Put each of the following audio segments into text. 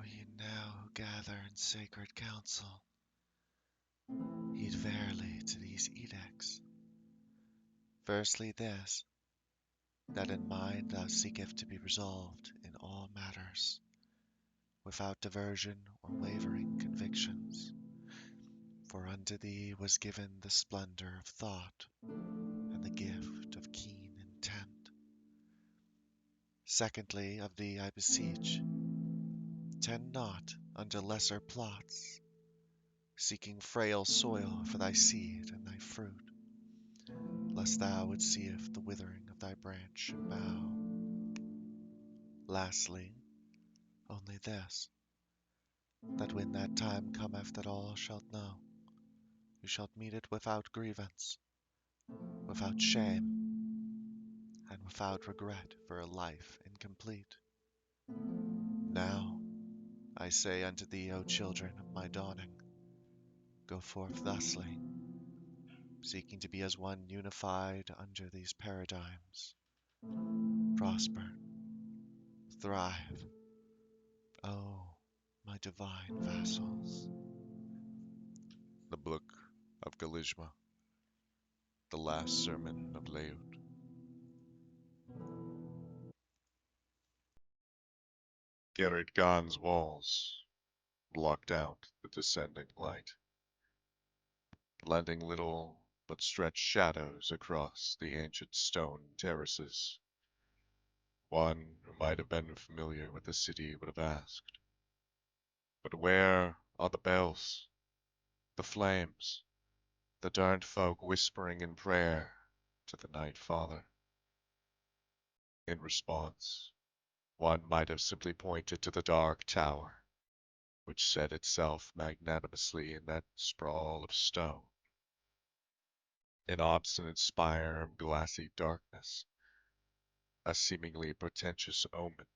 ye now who gather in sacred council, heed verily to these edicts. Firstly this, that in mind thou seekest to be resolved in all matters, without diversion or wavering convictions. For unto thee was given the splendor of thought, and the gift of keen intent. Secondly, of thee I beseech, tend not unto lesser plots, seeking frail soil for thy seed and thy fruit, lest thou would seeth the withering of thy branch and bough. Lastly, only this, that when that time cometh that all shalt know, you shalt meet it without grievance, without shame, and without regret for a life incomplete. Now, I say unto thee, O children of my dawning, go forth thusly, seeking to be as one unified under these paradigms. Prosper, thrive, O my divine vassals. The Book of Galishma, the last sermon of Leut. Gerrit Gan's walls blocked out the descending light, lending little but stretched shadows across the ancient stone terraces. One who might have been familiar with the city would have asked, but where are the bells, the flames, the darned folk whispering in prayer to the Night Father? In response, one might have simply pointed to the dark tower, which set itself magnanimously in that sprawl of stone, an obstinate spire of glassy darkness, a seemingly portentous omen,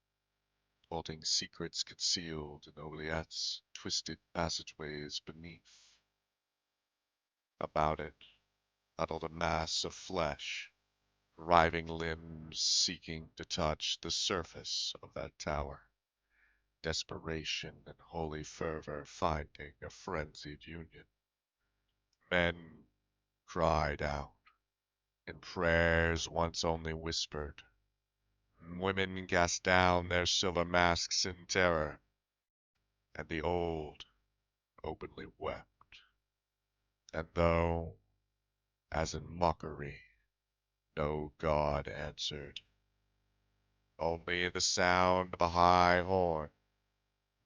holding secrets concealed in oubliettes, twisted passageways beneath. About it huddled a mass of flesh, writhing limbs seeking to touch the surface of that tower, desperation and holy fervor finding a frenzied union. Men cried out, in prayers once only whispered. Women cast down their silver masks in terror, and the old openly wept. And though, as in mockery, no god answered, only the sound of a high horn,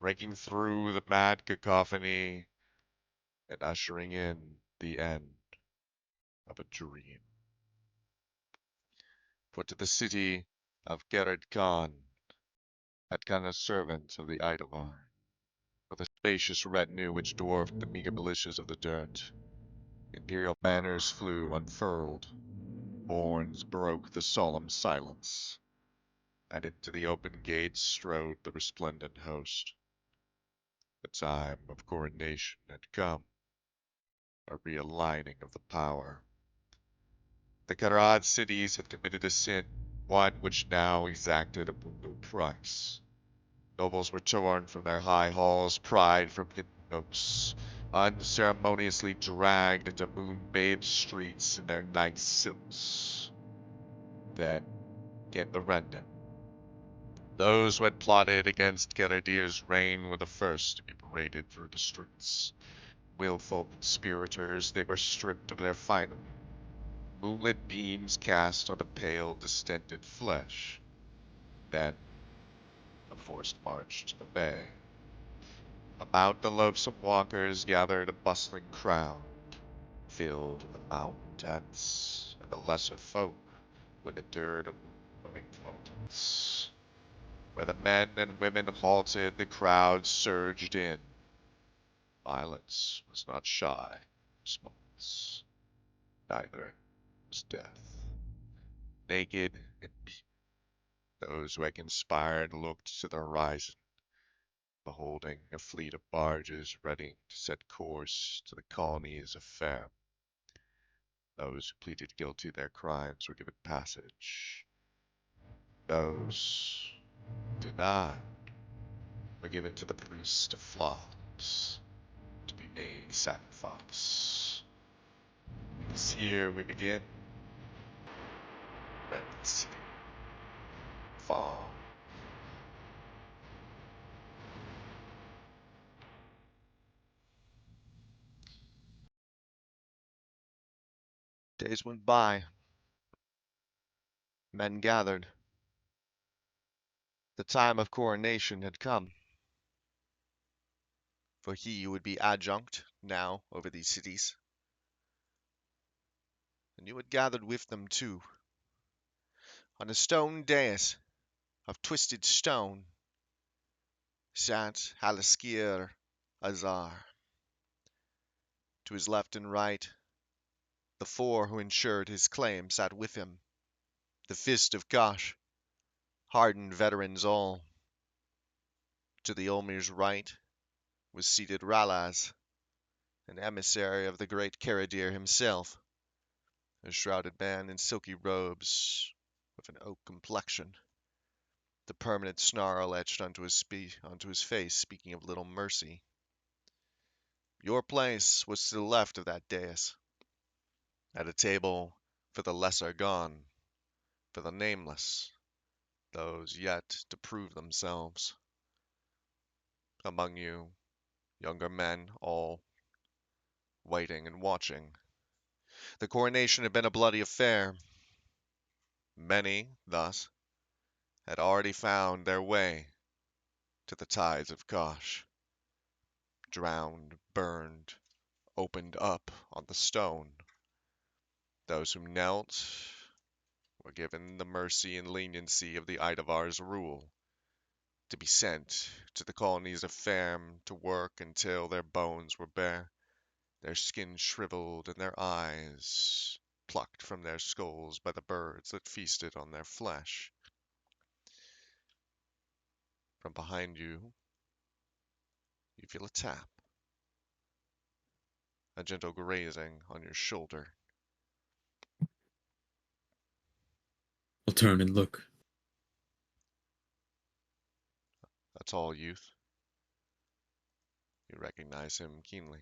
breaking through the mad cacophony and ushering in the end of a dream. For to the city of Gerrit Khan had come a servant of the Eidolon, with a spacious retinue which dwarfed the meager militias of the dirt. Imperial banners flew unfurled, horns broke the solemn silence, and into the open gates strode the resplendent host. The time of coronation had come, a realigning of the power. The Karad cities had committed a sin, one which now exacted a brutal price. Nobles were torn from their high halls, pried from hidden nooks, unceremoniously dragged into moon-bathed streets in their night silks. Then came the remnant. Those who had plotted against Geradir's reign were the first to be paraded through the streets. Willful conspirators, they were stripped of their finery. Moonlit beams cast on the pale, distended flesh. Then a forced march to the bay. About the loathsome walkers gathered a bustling crowd, filled with the malcontents and the lesser folk who had endured a moving moments. Where the men and women halted, the crowd surged in. Violence was not shy response. Neither was death. Naked and beaten, those who had conspired looked to the horizon, beholding a fleet of barges ready to set course to the colonies of Fem. Those who pleaded guilty of their crimes were given passage. Those who denied were given to the priest of floods to be made sacrifice. It's here we begin. Let's fall. Days went by. Men gathered. The time of coronation had come. For he would be adjunct now over these cities. And you had gathered with them too. On a stone dais of twisted stone sat Halaskir Azar. To his left and right, the four who ensured his claim sat with him. The fist of Kosh, hardened veterans all. To the Olmir's right was seated Ralaz, an emissary of the great Karadir himself, a shrouded man in silky robes with an oak complexion, the permanent snarl etched onto his face, speaking of little mercy. Your place was to the left of that dais, at a table for the lesser gone, for the nameless, those yet to prove themselves. Among you, younger men, all waiting and watching. The coronation had been a bloody affair. Many, thus, had already found their way to the tides of Kosh, drowned, burned, opened up on the stone. Those who knelt were given the mercy and leniency of the Idavar's rule, to be sent to the colonies of Ferm to work until their bones were bare, their skin shriveled, and their eyes plucked from their skulls by the birds that feasted on their flesh. From behind you, you feel a tap, a gentle grazing on your shoulder. I'll turn and look. A tall youth. You recognize him keenly.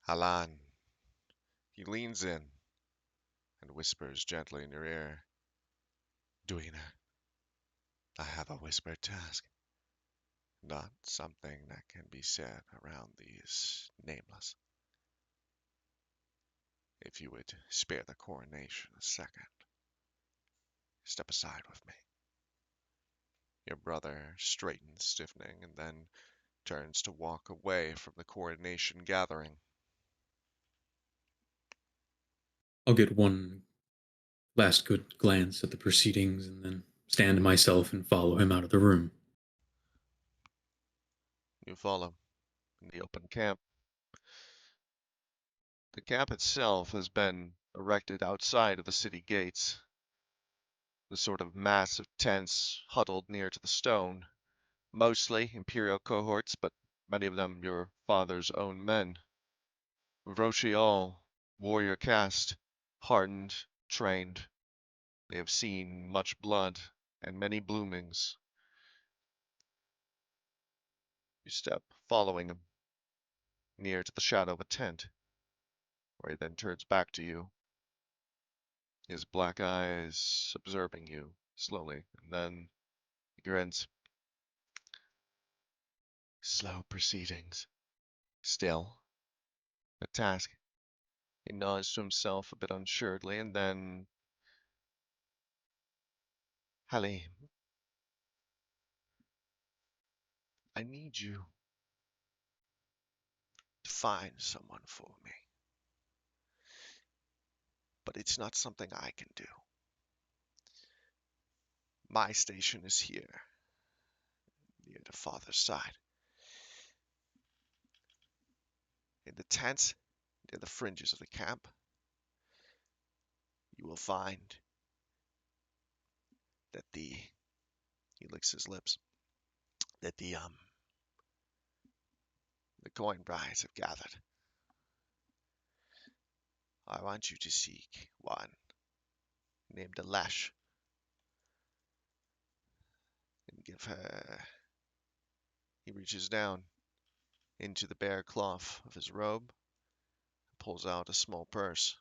Halan. He leans in and whispers gently in your ear. Duina, I have a whispered task. Not something that can be said around these nameless. If you would spare the coronation a second, step aside with me. Your brother straightens, stiffening, and then turns to walk away from the coronation gathering. I'll get one last good glance at the proceedings and then stand myself and follow him out of the room. You follow in the open camp. The camp itself has been erected outside of the city gates. The sort of mass of tents huddled near to the stone, mostly Imperial cohorts, but many of them your father's own men. Roshi all, warrior caste, hardened, trained. They have seen much blood and many bloomings. You step, following him, near to the shadow of a tent, where he then turns back to you, his black eyes observing you slowly, and then he grins. Slow proceedings. Still, a task. He nods to himself a bit unsuredly, and then Halim, I need you to find someone for me. But it's not something I can do. My station is here, near the father's side. In the tent, near the fringes of the camp, you will find that he licks his lips, that the coin brides have gathered. I want you to seek one named Alesh and give her He reaches down into the bare cloth of his robe, pulls out a small purse.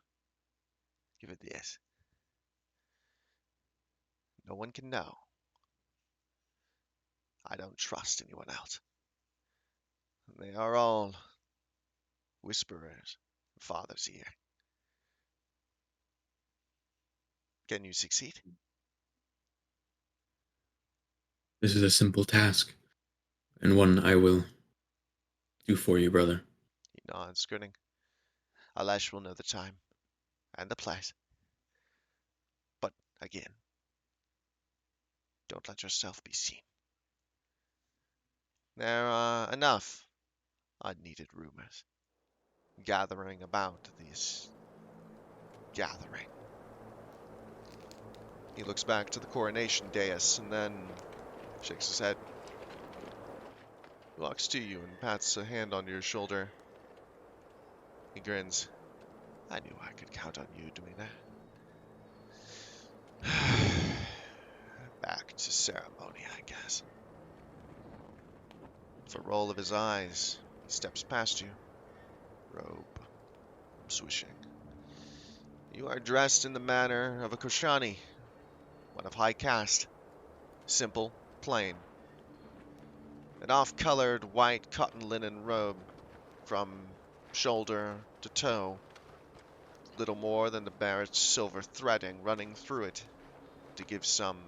Give it this. No one can know. I don't trust anyone else. They are all whisperers. Father's here. Can you succeed? This is a simple task, and one I will do for you, brother. He nods, grinning. Alash will know the time and the place. But again, don't let yourself be seen. There are enough unneeded rumors gathering about this gathering. He looks back to the coronation dais and then shakes his head. He walks to you and pats a hand on your shoulder. He grins. I knew I could count on you doing that. Back to ceremony, I guess. With a roll of his eyes, he steps past you, robe swishing. You are dressed in the manner of a Koshani, one of high caste. Simple, plain. An off-colored white cotton linen robe from shoulder to toe. Little more than the barest silver threading running through it to give some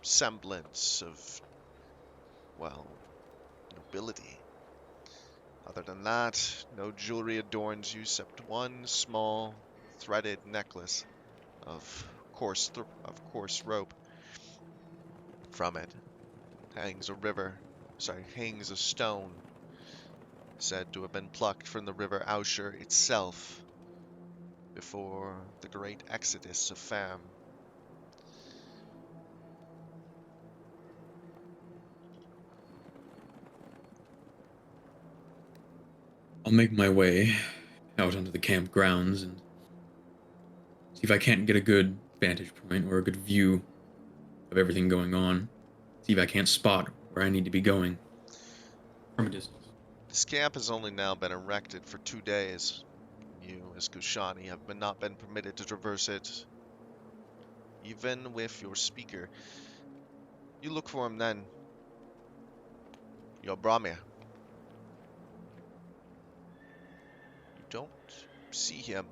semblance of, well, nobility. Other than that, no jewelry adorns you except one small threaded necklace of coarse rope. From it hangs a stone said to have been plucked from the river Ausher itself before the great exodus of Fam. I'll make my way out onto the camp grounds and see if I can't get a good vantage point or a good view of everything going on. See if I can't spot where I need to be going from a distance. This camp has only now been erected for 2 days. You, as Kushani, have not been permitted to traverse it, even with your speaker. You look for him then. Your Brahmir. You don't see him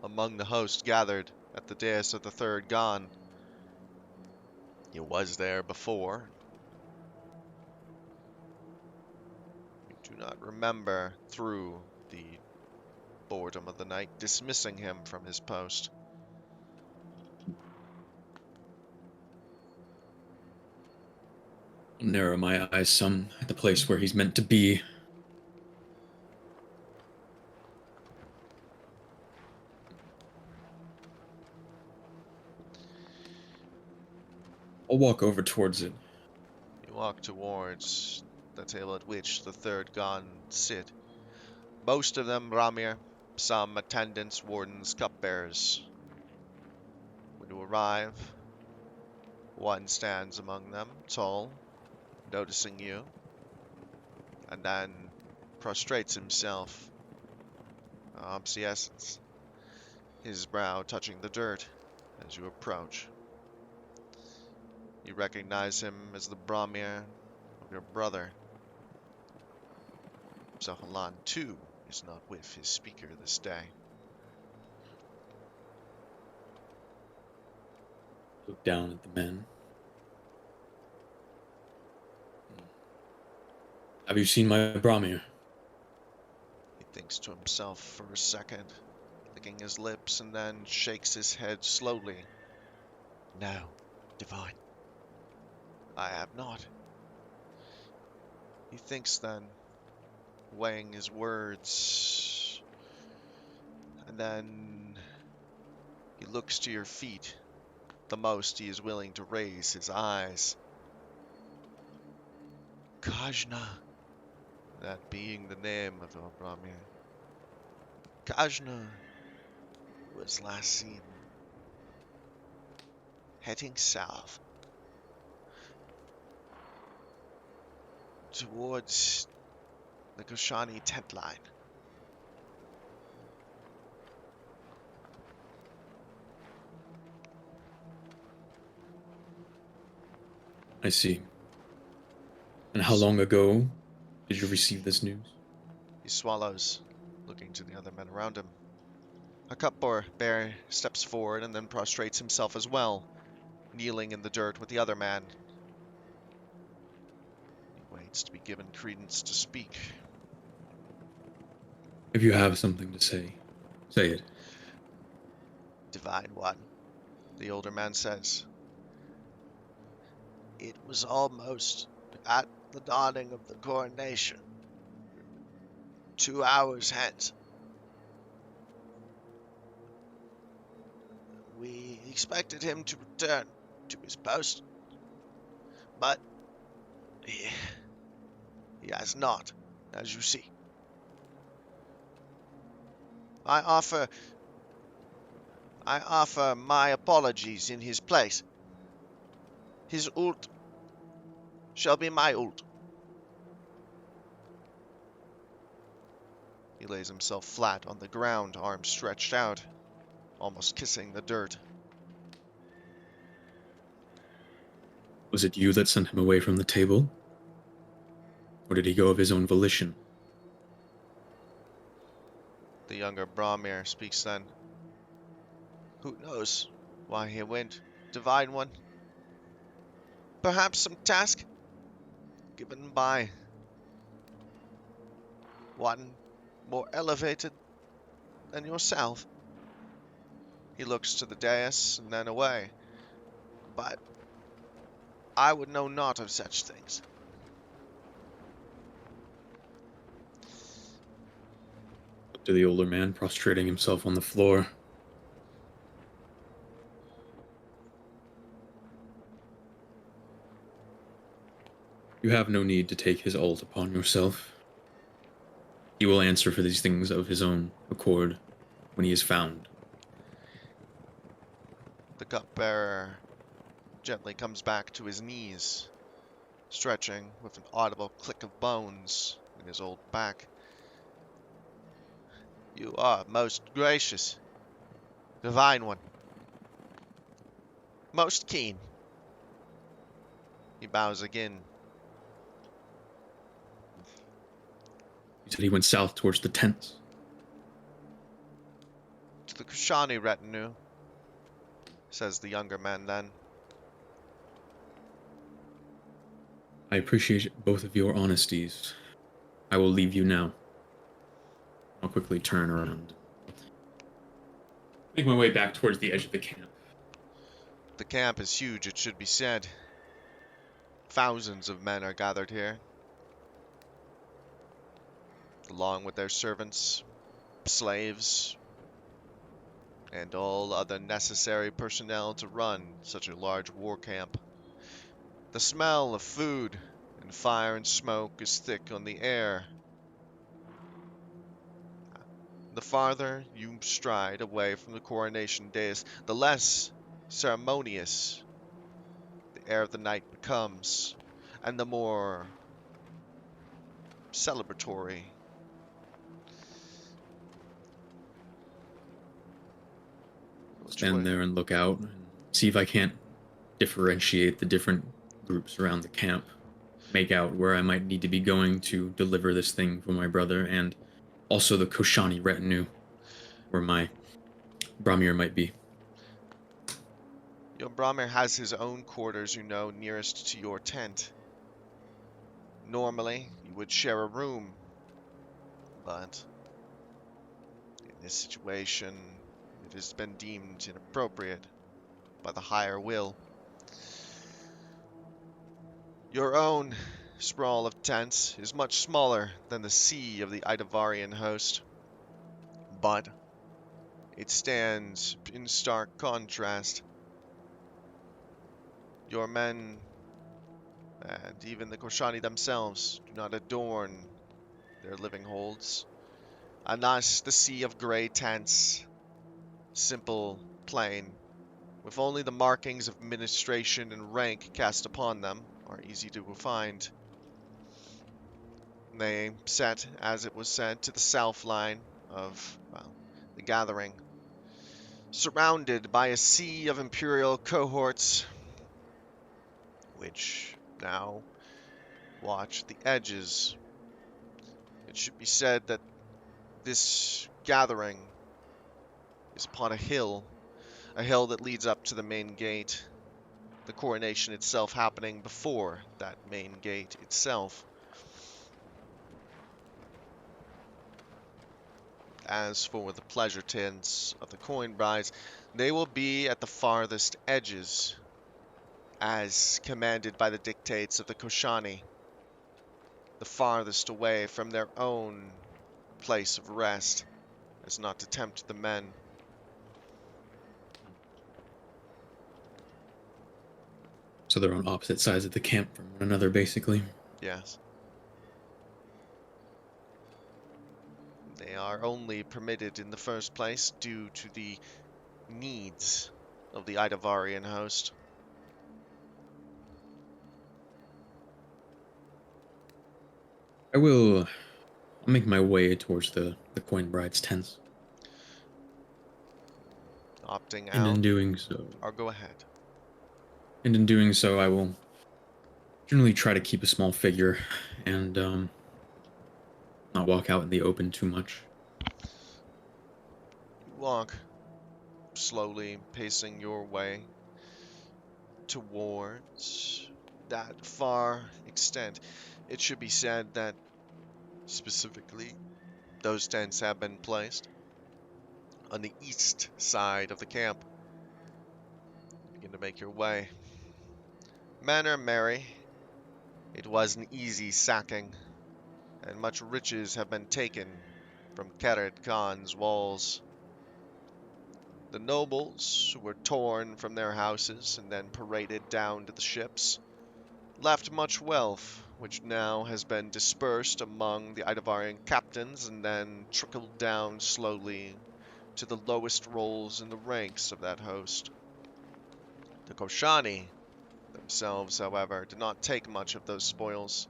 among the host gathered at the dais of the third Gan. He was there before. You do not remember, through the boredom of the night, dismissing him from his post. I'll narrow my eyes some at the place where he's meant to be. I'll walk over towards it. You walk towards the table at which the third Gan sit. Most of them Ramir, some attendants, wardens, cupbearers. When you arrive, one stands among them, tall, noticing you, and then prostrates himself, obseisance, his brow touching the dirt as you approach. You recognize him as the Brahmir of your brother. Zahalan, too, is not with his speaker this day. Look down at the men. Have you seen my Brahmir? He thinks to himself for a second, licking his lips, and then shakes his head slowly. No, Divine. I have not. He thinks then, weighing his words, and then he looks to your feet. The most he is willing to raise his eyes. Kajna, that being the name of Brahmir. Kajna was last seen heading south. towards the Koshani tent line. I see. And how long ago did you receive this news? He swallows, looking to the other men around him. A cupbearer steps forward and then prostrates himself as well, kneeling in the dirt with the other man. He waits to be given credence to speak. If you have something to say, say it. Divine One, the older man says. It was almost at the dawning of the coronation. 2 hours hence. We expected him to return to his post, but he has not, as you see. I offer my apologies in his place. His ult shall be my ult. He lays himself flat on the ground, arms stretched out, almost kissing the dirt. Was it you that sent him away from the table? Or did he go of his own volition? The younger Brahmir speaks then. Who knows why he went, Divine One? Perhaps some task given by one more elevated than yourself. He looks to the dais and then away. But I would know naught of such things. Up to the older man, prostrating himself on the floor. You have no need to take his ult upon yourself. He will answer for these things of his own accord when he is found. The cupbearer gently comes back to his knees, stretching with an audible click of bones in his old back. You are most gracious, Divine One. Most keen. He bows again. You said he went south towards the tents. To the Kushani retinue, says the younger man then. I appreciate both of your honesties. I will leave you now. I'll quickly turn around. Make my way back towards the edge of the camp. The camp is huge, it should be said. Thousands of men are gathered here, along with their servants, slaves, and all other necessary personnel to run such a large war camp. The smell of food and fire and smoke is thick on the air. The farther you stride away from the coronation dais, the less ceremonious the air of the night becomes, and the more celebratory. Stand there and look out and see if I can't differentiate the different groups around the camp. Make out where I might need to be going to deliver this thing for my brother, and also the Koshani retinue, where my Brahmir might be. Your Brahmir has his own quarters, you know, nearest to your tent. Normally, you would share a room, but in this situation, it has been deemed inappropriate by the higher will. Your own sprawl of tents is much smaller than the sea of the Idavarian host, but it stands in stark contrast. Your men, and even the Koshani themselves, do not adorn their living holds. And thus the sea of grey tents, simple, plain, with only the markings of administration and rank cast upon them, are easy to find. They set, as it was said, to the south line of, well, the gathering, surrounded by a sea of Imperial cohorts, which now watch the edges. It should be said that this gathering is upon a hill that leads up to the main gate, the coronation itself happening before that main gate itself. As for the pleasure tents of the coin brides, they will be at the farthest edges, as commanded by the dictates of the Koshani, the farthest away from their own place of rest, as not to tempt the men. So they're on opposite sides of the camp from one another, basically. Yes. They are only permitted in the first place due to the needs of the Idavarian host. I'll make my way towards the coin bride's tents. Opting And out, in doing so, or go ahead. I will generally try to keep a small figure and not walk out in the open too much. You walk slowly, pacing your way towards that far extent. It should be said that specifically those tents have been placed on the east side of the camp. You begin to make your way. Men are merry. It was an easy sacking, and much riches have been taken from Kered Khan's walls. The nobles, who were torn from their houses and then paraded down to the ships, left much wealth, which now has been dispersed among the Idavarian captains and then trickled down slowly to the lowest roles in the ranks of that host. The Koshani themselves, however, did not take much of those spoils,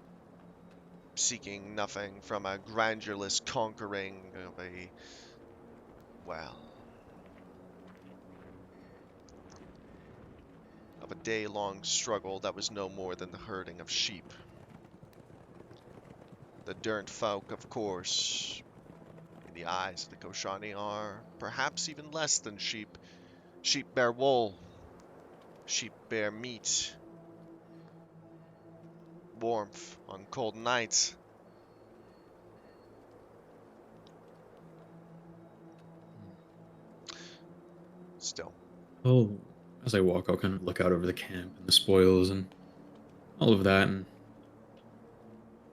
seeking nothing from a grandureless conquering of a day-long struggle that was no more than the herding of sheep. The Durnt folk, of course, in the eyes of the Koshani, are perhaps even less than sheep. Sheep bear wool. Sheep bear meat. Warmth on cold nights. Still, Oh, as I walk, I'll kind of look out over the camp and the spoils and all of that and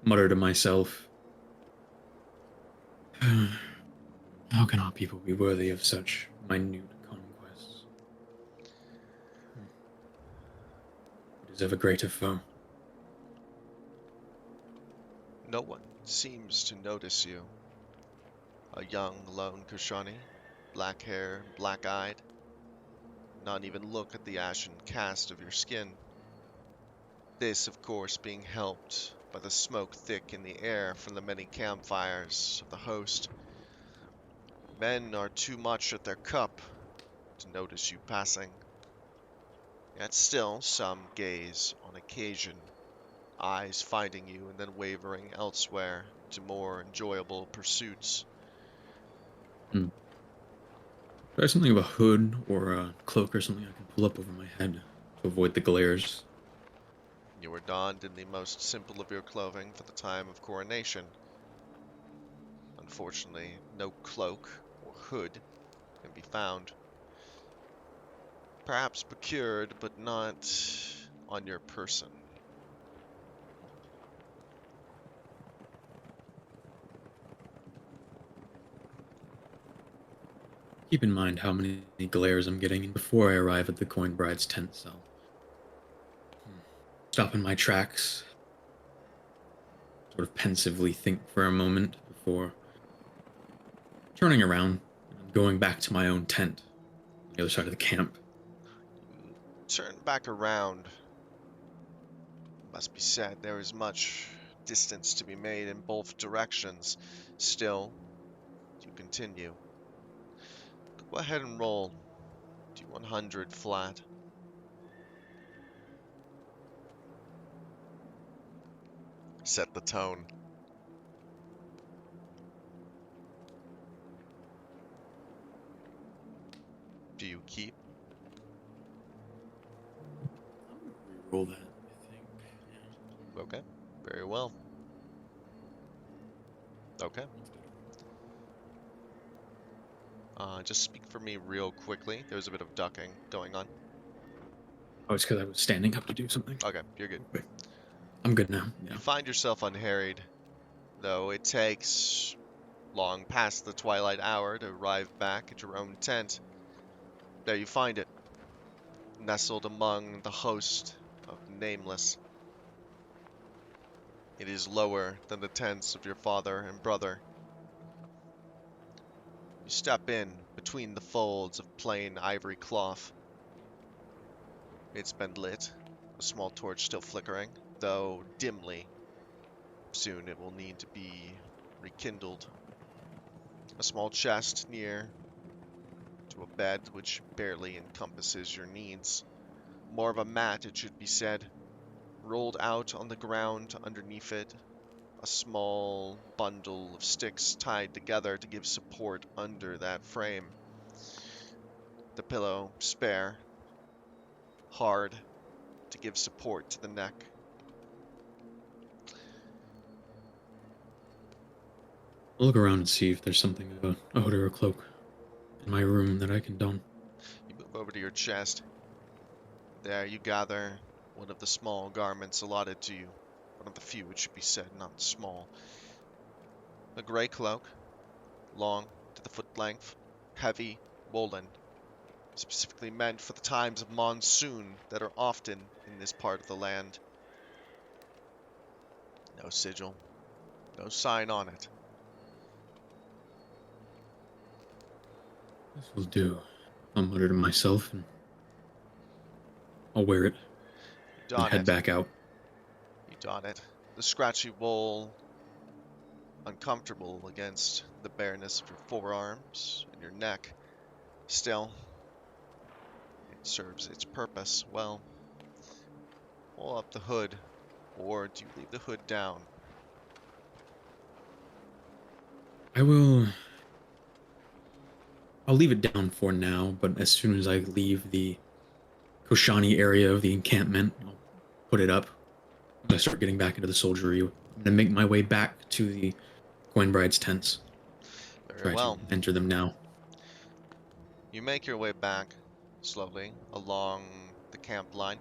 mutter to myself, how can our people be worthy of such minute conquests? We deserve a greater foe. no one seems to notice you. A young, lone Koshani, black hair, black-eyed, not even look at the ashen cast of your skin. This, of course, being helped by the smoke thick in the air from the many campfires of the host. Men are too much at their cup to notice you passing. Yet still some gaze on occasion, eyes finding you and then wavering elsewhere to more enjoyable pursuits. Hmm. Try something of a hood or a cloak or something I can pull up over my head to avoid the glares. You are donned in the most simple of your clothing for the time of coronation. Unfortunately, no cloak or hood can be found. Perhaps procured, but not on your person. Keep in mind how many glares I'm getting, and before I arrive at the coin bride's tent, I'll stop in my tracks, sort of pensively think for a moment before turning around and going back to my own tent on the other side of the camp. You turn back around. Must be said, there is much distance to be made in both directions. Still, you continue. Go ahead and roll D100 flat. Set the tone. Do you keep? Roll that, I think. Yeah. Okay, very well. Okay. Just speak for me real quickly. There's a bit of ducking going on. Oh, it's because I was standing up to do something. Okay, you're good. Okay. I'm good now. Yeah. You find yourself unharried, though it takes long past the twilight hour to arrive back at your own tent. There you find it, nestled among the host of the Nameless. It is lower than the tents of your father and brother. You step in between the folds of plain ivory cloth. It's been lit, a small torch still flickering, though dimly. Soon it will need to be rekindled. A small chest near to a bed which barely encompasses your needs. More of a mat, it should be said, rolled out on the ground underneath it. A small bundle of sticks tied together to give support under that frame. The pillow spare, hard, to give support to the neck. I'll look around and see if there's something of a hood or a cloak in my room that I can don. You move over to your chest. There you gather one of the small garments allotted to you. One of the few, it should be said, not small. A gray cloak, long to the foot length, heavy, woolen, specifically meant for the times of monsoon that are often in this part of the land. No sigil, no sign on it. This will do. I'll mutter to myself and I'll wear it You and don head it. back out. You don it. The scratchy wool, uncomfortable against the bareness of your forearms and your neck. Still, it serves its purpose well. Pull up the hood, or do you leave the hood down? I'll leave it down for now, but as soon as I leave the Koshani area of the encampment, I'll put it up. When I start getting back into the soldiery, I'm gonna make my way back to the Coinbride's tents. Very Try to well. enter them now. You make your way back, slowly, along the camp line.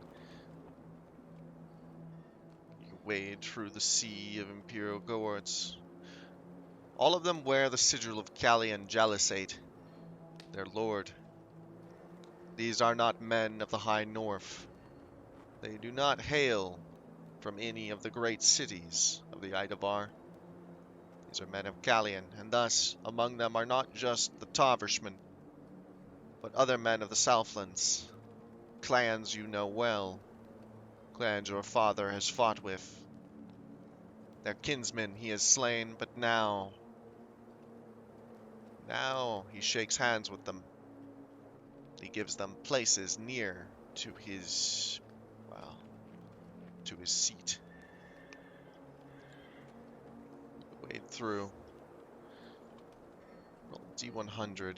You wade through the sea of Imperial guards. All of them wear the sigil of Callian Jalisate, their lord. These are not men of the high north. They do not hail from any of the great cities of the Idavar. These are men of Callian, and thus among them are not just the Tavershmen, but other men of the Southlands, clans you know well, clans your father has fought with. Their kinsmen he has slain, but now he shakes hands with them. He gives them places near to his, well, to his seat. Wade through. Roll D100.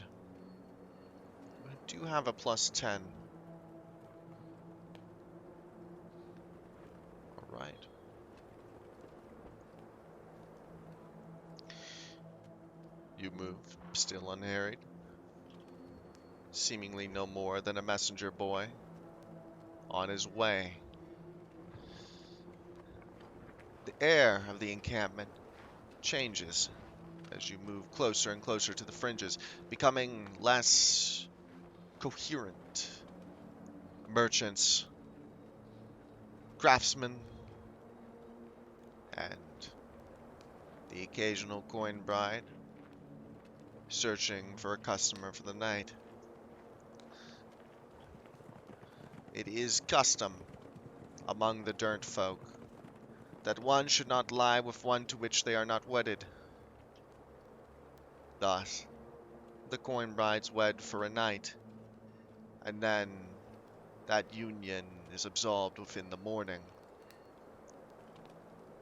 I do have a plus 10. Alright. You move, still unharried. Seemingly no more than a messenger boy on his way. The air of the encampment changes as you move closer and closer to the fringes, becoming less coherent. Merchants, craftsmen, and the occasional coin bride searching for a customer for the night. It is custom among the Dirt folk that one should not lie with one to which they are not wedded. Thus, the coin brides wed for a night, and then that union is absolved within the morning.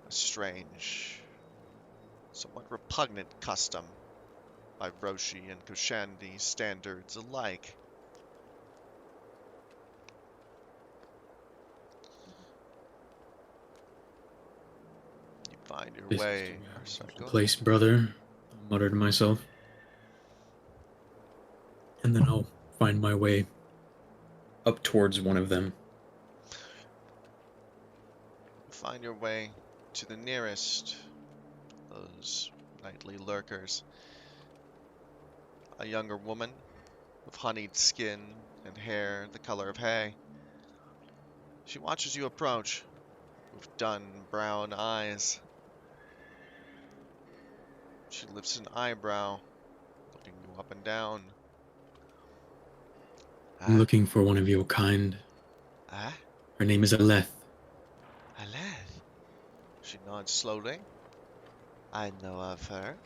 A strange, somewhat repugnant custom by Roshi and Koshandi standards alike. You find your This is way. too Sorry, out go of ahead. place, brother, I muttered to myself. And then I'll find my way up towards one of them. You find your way to the nearest, those nightly lurkers. A younger woman with honeyed skin and hair the color of hay. She watches you approach with dun brown eyes. She lifts an eyebrow, looking you up and down. I'm Huh? looking for one of your kind. Huh? Her name is Aleth. Aleth? She nods slowly. I know of her.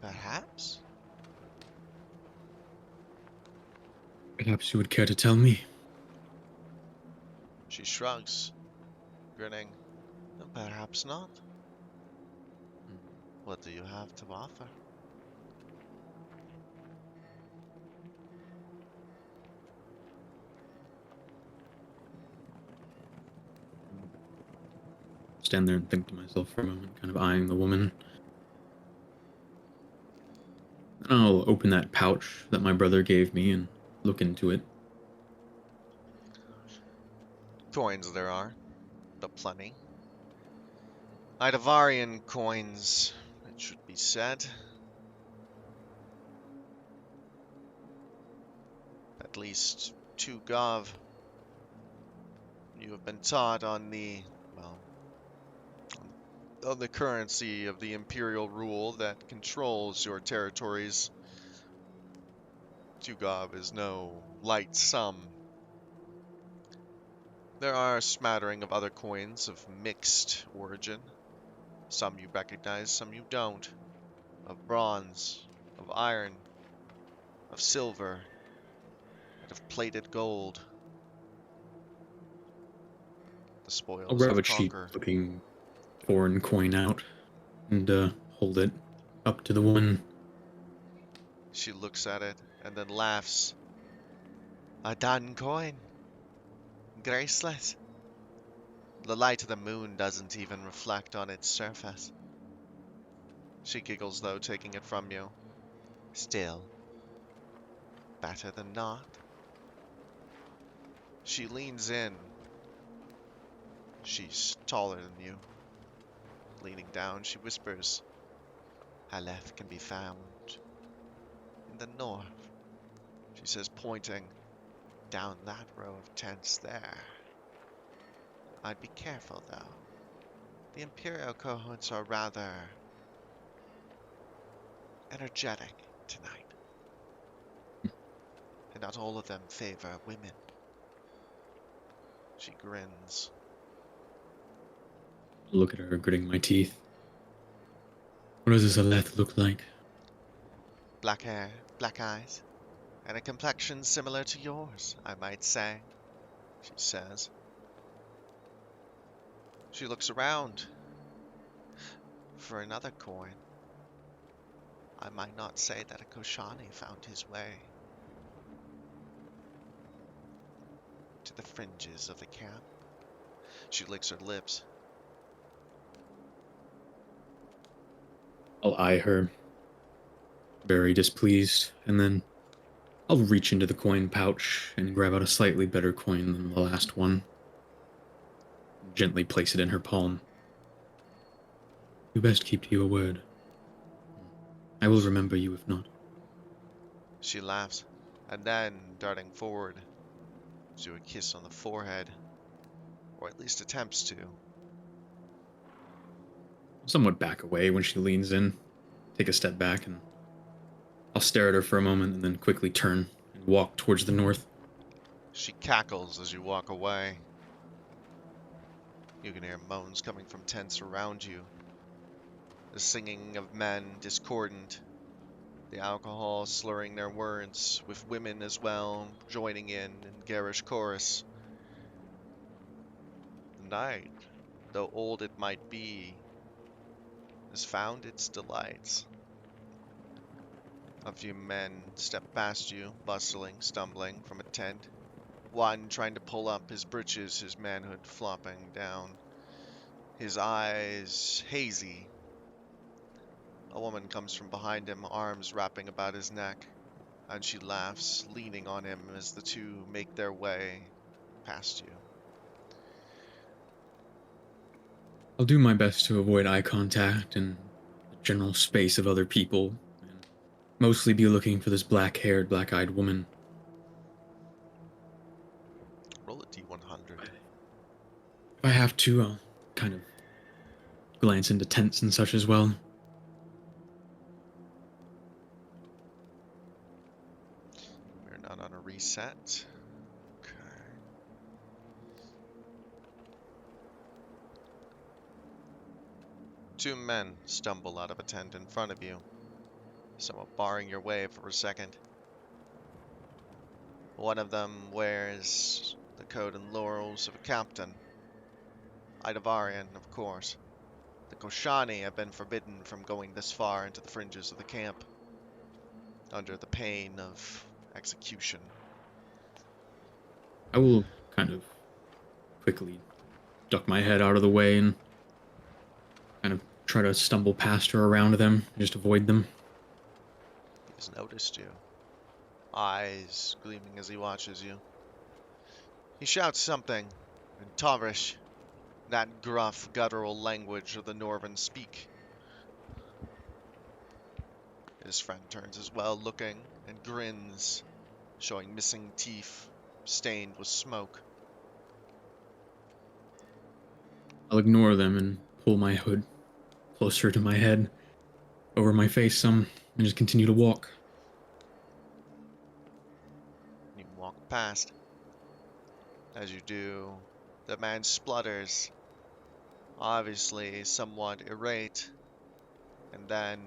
Perhaps? Perhaps you would care to tell me? She shrugs, grinning. Perhaps not. What do you have to offer? Stand there and think to myself for a moment, kind of eyeing the woman. Then I'll open that pouch that my brother gave me and look into it. Coins there are, but plenty. Idavarian coins, it should be said. At least 2 gov. You have been taught on the, well, on the currency of the imperial rule that controls your territories. 2 gov is no light sum. There are a smattering of other coins of mixed origin. Some you recognize, some you don't. Of bronze, of iron, of silver, and of plated gold. The I'll spoils grab of a cheap conquer. looking foreign coin out and hold it up to the woman. She looks at it and then laughs. A dun coin. Graceless. The light of the moon doesn't even reflect on its surface. She giggles though, taking it from you. Still, better than not. She leans in. She's taller than you. Leaning down, she whispers, Haleth can be found in the north, she says, pointing down that row of tents there. I'd be careful, though. The Imperial cohorts are rather energetic tonight, and not all of them favor women. She grins. Look at her, gritting my teeth. What does this Aleth look like? Black hair, black eyes, and a complexion similar to yours, I might say, she says. She looks around for another coin. I might not say that a Koshani found his way to the fringes of the camp. She licks her lips. I'll eye her, very displeased, and then I'll reach into the coin pouch and grab out a slightly better coin than the last one. Gently place it in her palm. You best keep to your word. I will remember you if not. She laughs, and then, darting forward, gives you a kiss on the forehead, or at least attempts to. I'll somewhat back away when she leans in, take a step back, and I'll stare at her for a moment and then quickly turn and walk towards the north. She cackles as you walk away. You can hear moans coming from tents around you. The singing of men discordant. The alcohol slurring their words, with women as well joining in garish chorus. The night, though old it might be, has found its delights. A few men step past you, bustling, stumbling from a tent. One trying to pull up his breeches, his manhood flopping down. His eyes hazy. A woman comes from behind him, arms wrapping about his neck, and she laughs, leaning on him as the two make their way past you. I'll do my best to avoid eye contact and the general space of other people, and mostly be looking for this black-haired, black-eyed woman. Roll a d100. If I have to, I'll kind of glance into tents and such as well. We're not on a reset. Okay. Two men stumble out of a tent in front of you, somewhat barring your way for a second. One of them wears the coat and laurels of a captain. Idavarian, of course. The Koshani have been forbidden from going this far into the fringes of the camp, under the pain of execution. I will kind of quickly duck my head out of the way and kind of try to stumble past or around them, just avoid them. He's noticed you, eyes gleaming as he watches you. He shouts something in Tavrish, that gruff, guttural language of the Northern speak. His friend turns as well, looking, and grins, showing missing teeth, stained with smoke. I'll ignore them and pull my hood closer to my head, over my face some, and just continue to walk. You walk past. As you do, the man splutters, obviously somewhat irate, and then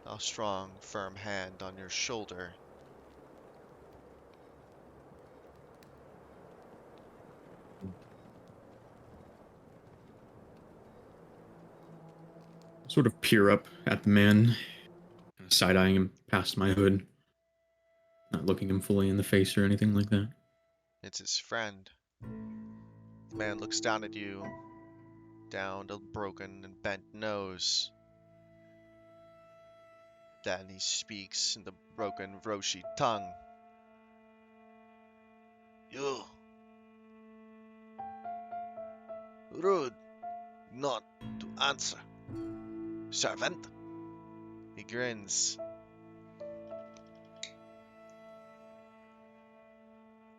a strong, firm hand on your shoulder. Sort of peer up at the man, kind of side-eyeing him past my hood, not looking him fully in the face or anything like that. It's his friend. The man looks down at you, down a broken and bent nose. Then he speaks in the broken Vroshi tongue. You. Rude not to answer. Servant. He grins.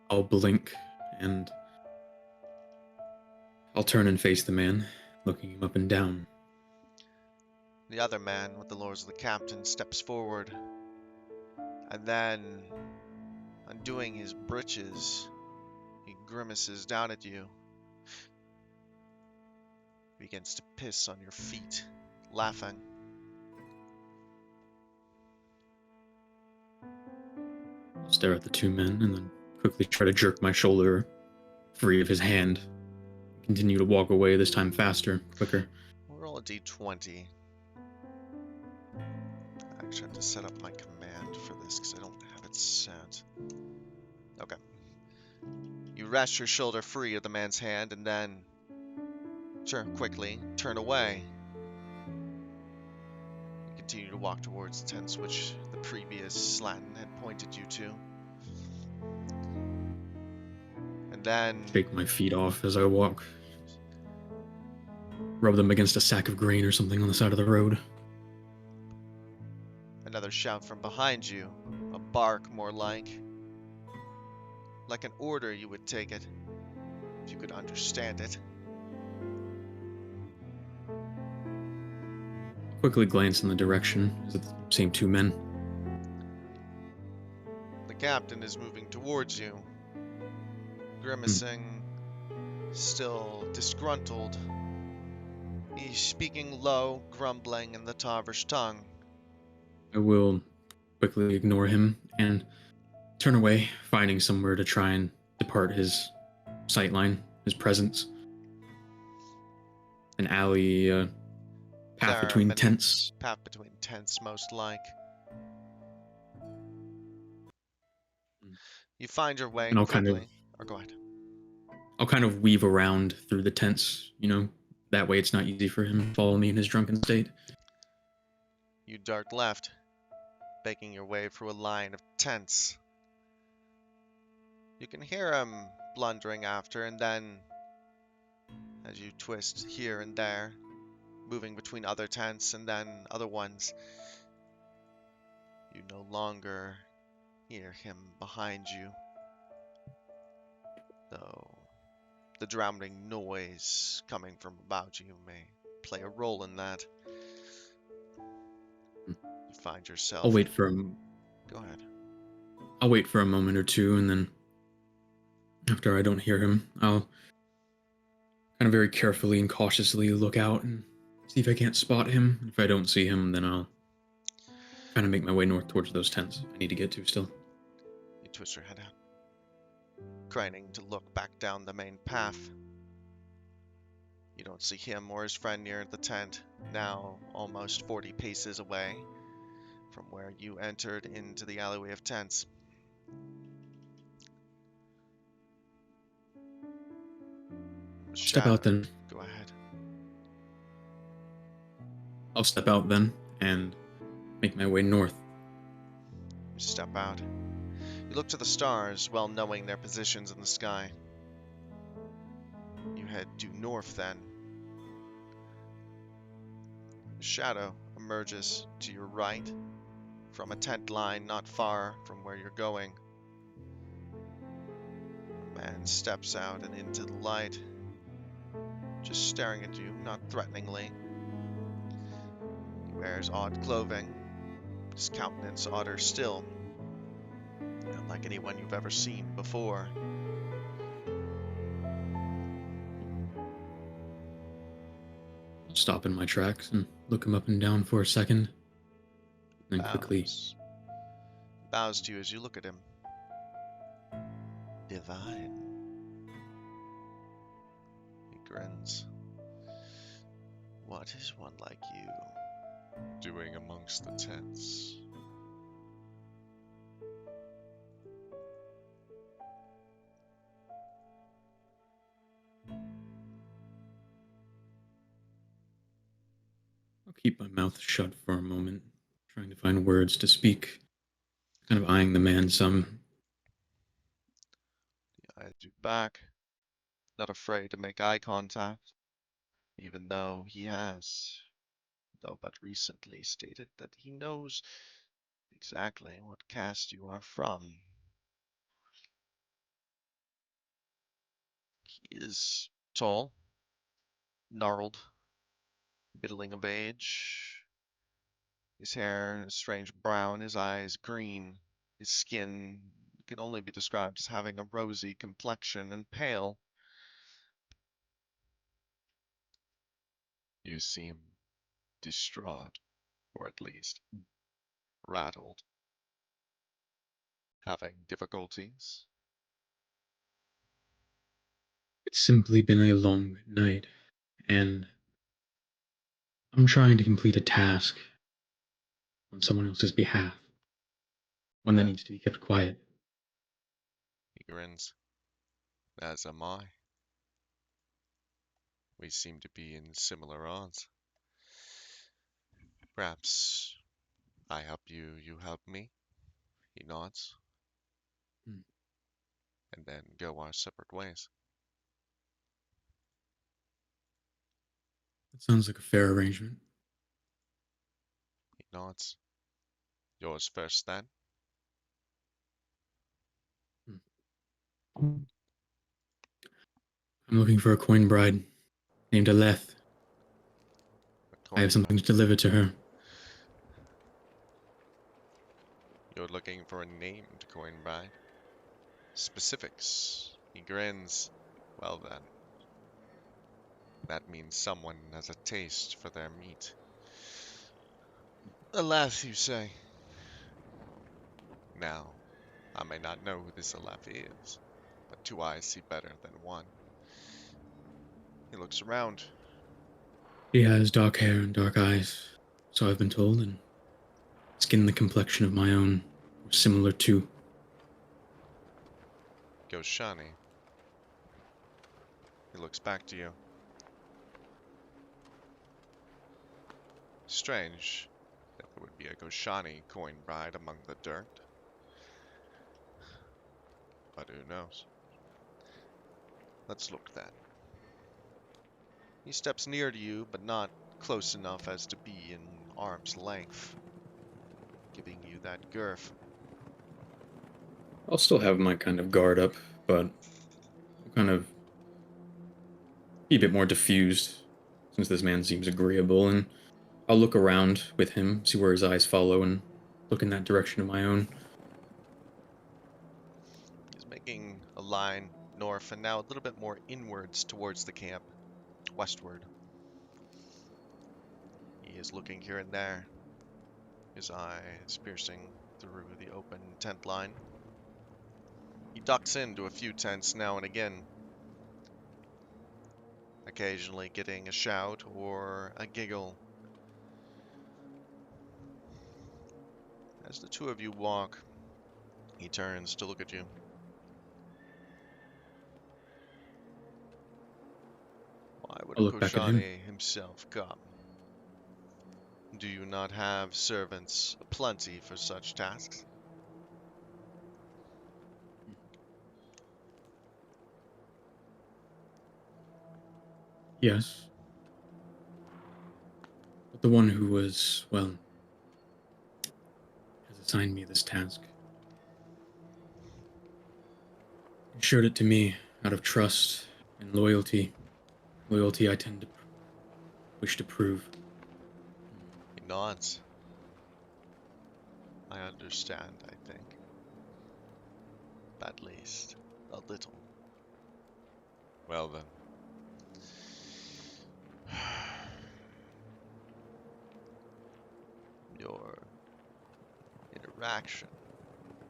I'll blink and I'll turn and face the man, looking him up and down. The other man with the lords of the captain steps forward, and then, undoing his breeches, he grimaces down at you. He begins to piss on your feet, laughing. I'll stare at the two men and then quickly try to jerk my shoulder free of his hand. Continue to walk away, this time faster, quicker. We'll roll a d20. I actually have to set up my command for this because I don't have it set. Okay. You wrest your shoulder free of the man's hand and then, quickly turn away. You continue to walk towards the tents which the previous Slatin had pointed you to. And then Shake my feet off as I walk. Rub them against a sack of grain or something on the side of the road. another shout from behind you, a bark more like an order you would take it, if you could understand it. Quickly glance in the direction. Is it the same two men? The captain is moving towards you, grimacing, still disgruntled. He's speaking low, grumbling in the Tarvish tongue. I will quickly ignore him and turn away, finding somewhere to try and depart his sightline, his presence. An alley, path There are between many tents. path between tents, most like. You find your way And quickly. Or go ahead. I'll kind of weave around through the tents, that way it's not easy for him to follow me in his drunken state. You dart left, making your way through a line of tents. You can hear him blundering after, and then, as you twist here and there, moving between other tents and then other ones, you no longer hear him behind you, though the drowning noise coming from about you may play a role in that. You find yourself... I'll wait for Go ahead. I'll wait for a moment or two, and then after I don't hear him, I'll kind of very carefully and cautiously look out and see if I can't spot him. If I don't see him, then I'll kind of make my way north towards those tents I need to get to still. You twist your head out, craning to look back down the main path. You don't see him or his friend near the tent, now almost 40 paces away from where you entered into the alleyway of tents. Step out then. Go ahead. I'll step out then and make my way north. You step out. You look to the stars, well knowing their positions in the sky. You head due north then. A shadow emerges to your right from a tent line not far from where you're going. A man steps out and into the light, just staring at you, not threateningly. He wears odd clothing, his countenance odder still, not like anyone you've ever seen before. I'll stop in my tracks and look him up and down for a second, then quickly... Bows to you as you look at him. Divine. He grins. What is one like you doing amongst the tents? I'll keep my mouth shut for a moment, trying to find words to speak, kind of eyeing the man some. He eyes you back, not afraid to make eye contact, even though he has, though but recently, stated that he knows exactly what caste you are from. He is tall, gnarled, middling of age. His hair is strange brown, his eyes green. His skin can only be described as having a rosy complexion and pale. You seem distraught, or at least rattled. Having difficulties? It's simply been a long night, and I'm trying to complete a task on someone else's behalf, one that needs to be kept quiet. He grins. As am I. We seem to be in similar odds. Perhaps I help you, you help me? He nods. And then go our separate ways. That sounds like a fair arrangement. He nods. Yours first, then? I'm looking for a coin bride named Aleth. I have something to deliver to her. You're looking for a named coin bride? Specifics. He grins. Well then, That means someone has a taste for their meat. Aleph, you say? Now, I may not know who this Aleph is, but two eyes see better than one. He looks around. He has dark hair and dark eyes, so I've been told, and skin the complexion of my own, or similar to. Goshani. He looks back to you. Strange that there would be a Goshani coin bride among the dirt. But who knows? Let's look then. He steps near to you, but not close enough as to be in arm's length, giving you that girth. I'll still have my kind of guard up, but I'll kind of be a bit more diffused, since this man seems agreeable, and I'll look around with him, see where his eyes follow, and look in that direction of my own. He's making a line north and now a little bit more inwards towards the camp, westward. He is looking here and there, his eyes piercing through the open tent line. He ducks into a few tents now and again, occasionally getting a shout or a giggle. As the two of you walk, he turns to look at you. Why would I'll look back at him. Koshani himself come? Do you not have servants aplenty for such tasks? Yes. But the one who was, well, has assigned me this task ensured it to me out of trust and loyalty. Loyalty I tend to wish to prove. He nods. I understand, I think. At least, a little. Well then. Your interaction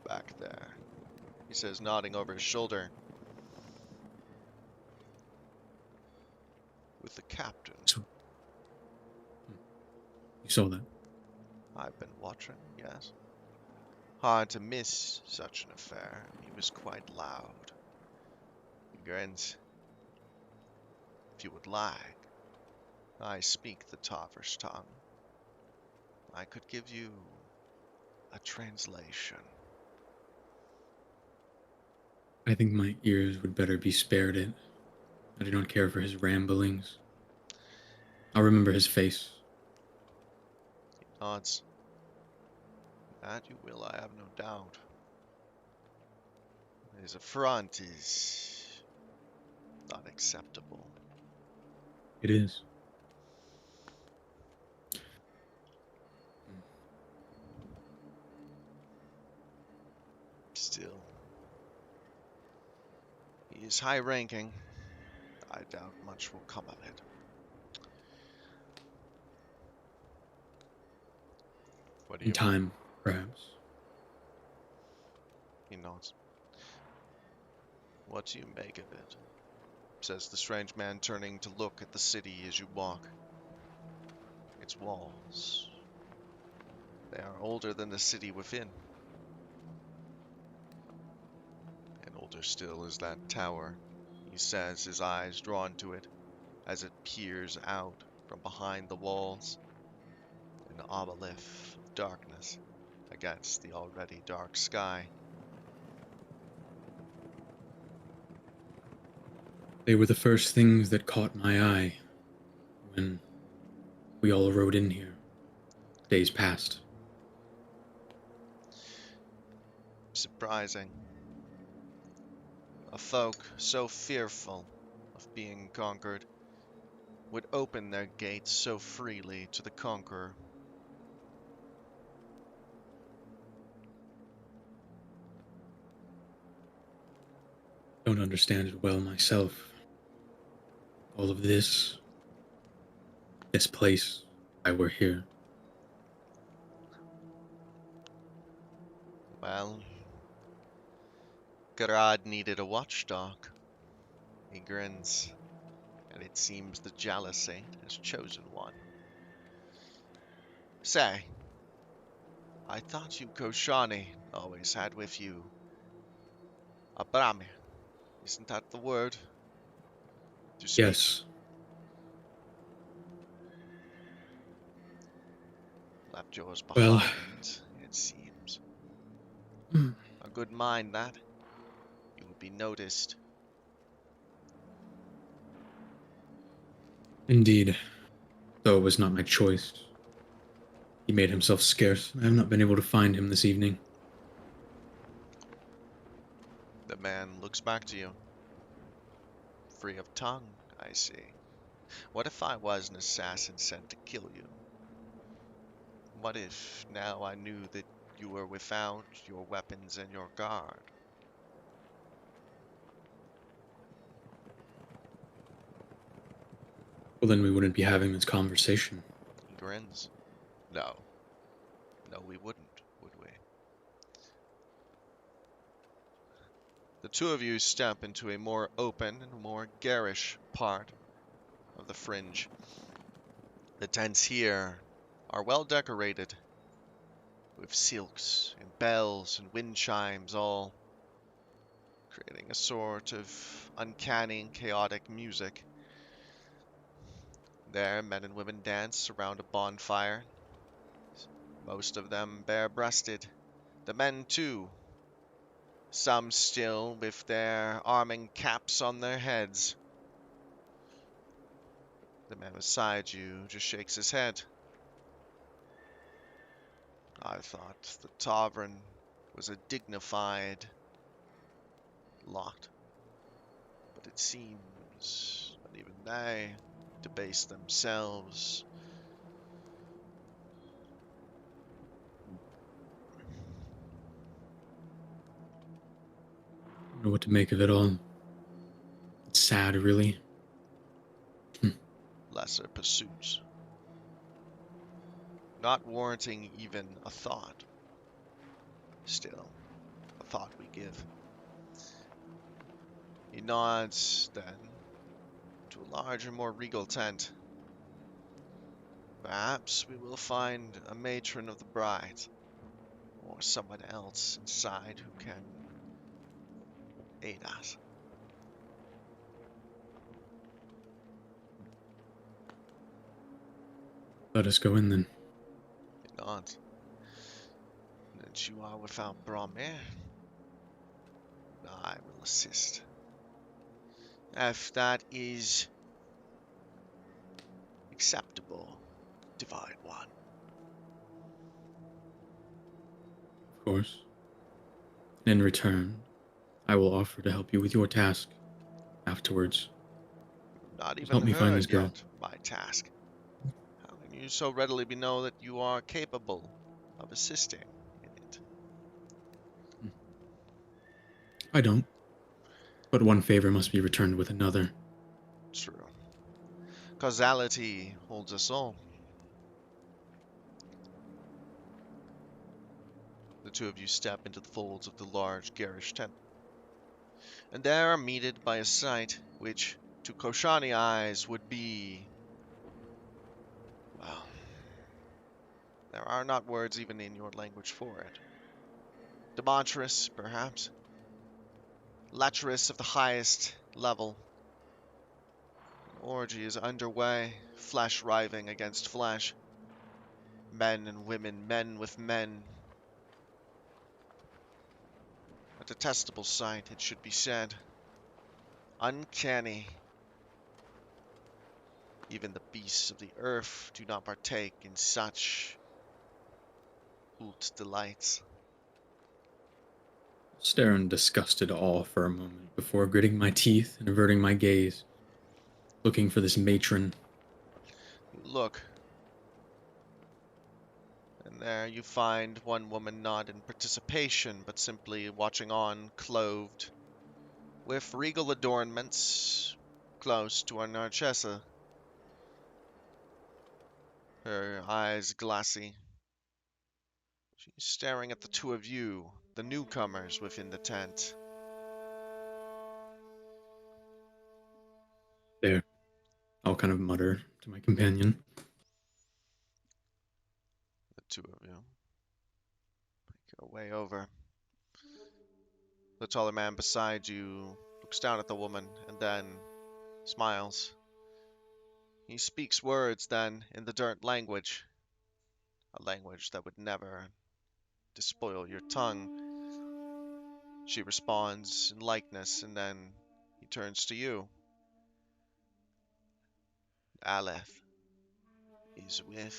back there, he says, nodding over his shoulder, with the captain. So, you saw that? I've been watching, yes. Hard to miss such an affair. He was quite loud. He grins. If you would like, I speak the Tarver's tongue. I could give you a translation. I think my ears would better be spared it. I do not care for his ramblings. I'll remember his face. He nods. That you will, I have no doubt. His affront is not acceptable. It is. Still, he is high-ranking. I doubt much will come of it. What do In you? time, perhaps. He nods. What do you make of it? Says the strange man, turning to look at the city as you walk. Its walls. They are older than the city within. And older still is that tower, he says, his eyes drawn to it as it peers out from behind the walls. An obelisk of darkness against the already dark sky. They were the first things that caught my eye when we all rode in here. Days passed. Surprising. A folk so fearful of being conquered would open their gates so freely to the conqueror. Don't understand it well myself. All of this, this place if I were here. Well, Gerard needed a watchdog. He grins, and it seems the Jalasate has chosen one. Say, I thought you Koshani always had with you a Brahmi. Isn't that the word to speak? Yes. Left yours Well, behind, it seems. hmm, A good mind, that. You would be noticed. indeed, though it was not my choice. He made himself scarce, and I have not been able to find him this evening. The man looks back to you. Free of tongue, I see. What if I was an assassin sent to kill you? What if now I knew that you were without your weapons and your guard? Well, then we wouldn't be having this conversation. He grins. No. No, we wouldn't, would we? The two of you step into a more open and more garish part of the fringe. The tents here are well decorated, with silks and bells and wind chimes, all creating a sort of uncanny and chaotic music. There, men and women dance around a bonfire, most of them bare-breasted. The men, too, some still with their arming caps on their heads. The man beside you just shakes his head. I thought the tavern was a dignified lot, but it seems that even they debase themselves. I don't know what to make of it all. It's sad, really. Lesser pursuits, not warranting even a thought. Still, a thought we give. He nods, then, to a larger, more regal tent. Perhaps we will find a matron of the bride, or someone else inside who can aid us. Let us go in then. He nods. Since you are without Brahmir, I will assist. If that is acceptable, Divine One. Of course. And in return, I will offer to help you with your task afterwards. Not Just even help me find heard this girl. yet my task. How can you so readily know that you are capable of assisting in it? I don't. But one favor must be returned with another. True. Causality holds us all. The two of you step into the folds of the large garish tent, and there are meted by a sight which, to Koshani eyes, would be, well, there are not words even in your language for it. Demonstrous, perhaps. Lecherous of the highest level. An orgy is underway, flesh writhing against flesh. Men and women, men with men. A detestable sight, it should be said. Uncanny. Even the beasts of the earth do not partake in such oult delights. Stare in disgusted awe for a moment before gritting my teeth and averting my gaze, looking for this matron. You look, and there you find one woman not in participation, but simply watching on, clothed, with regal adornments, close to our Narcessa. her eyes glassy. She's staring at the two of you, the newcomers within the tent. There. I'll kind of mutter to my companion. The two of you make your way over. The taller man beside you looks down at the woman and then smiles. He speaks words then in the dirt language, a language that would never despoil your tongue. She responds in likeness, and then he turns to you. Aleph is with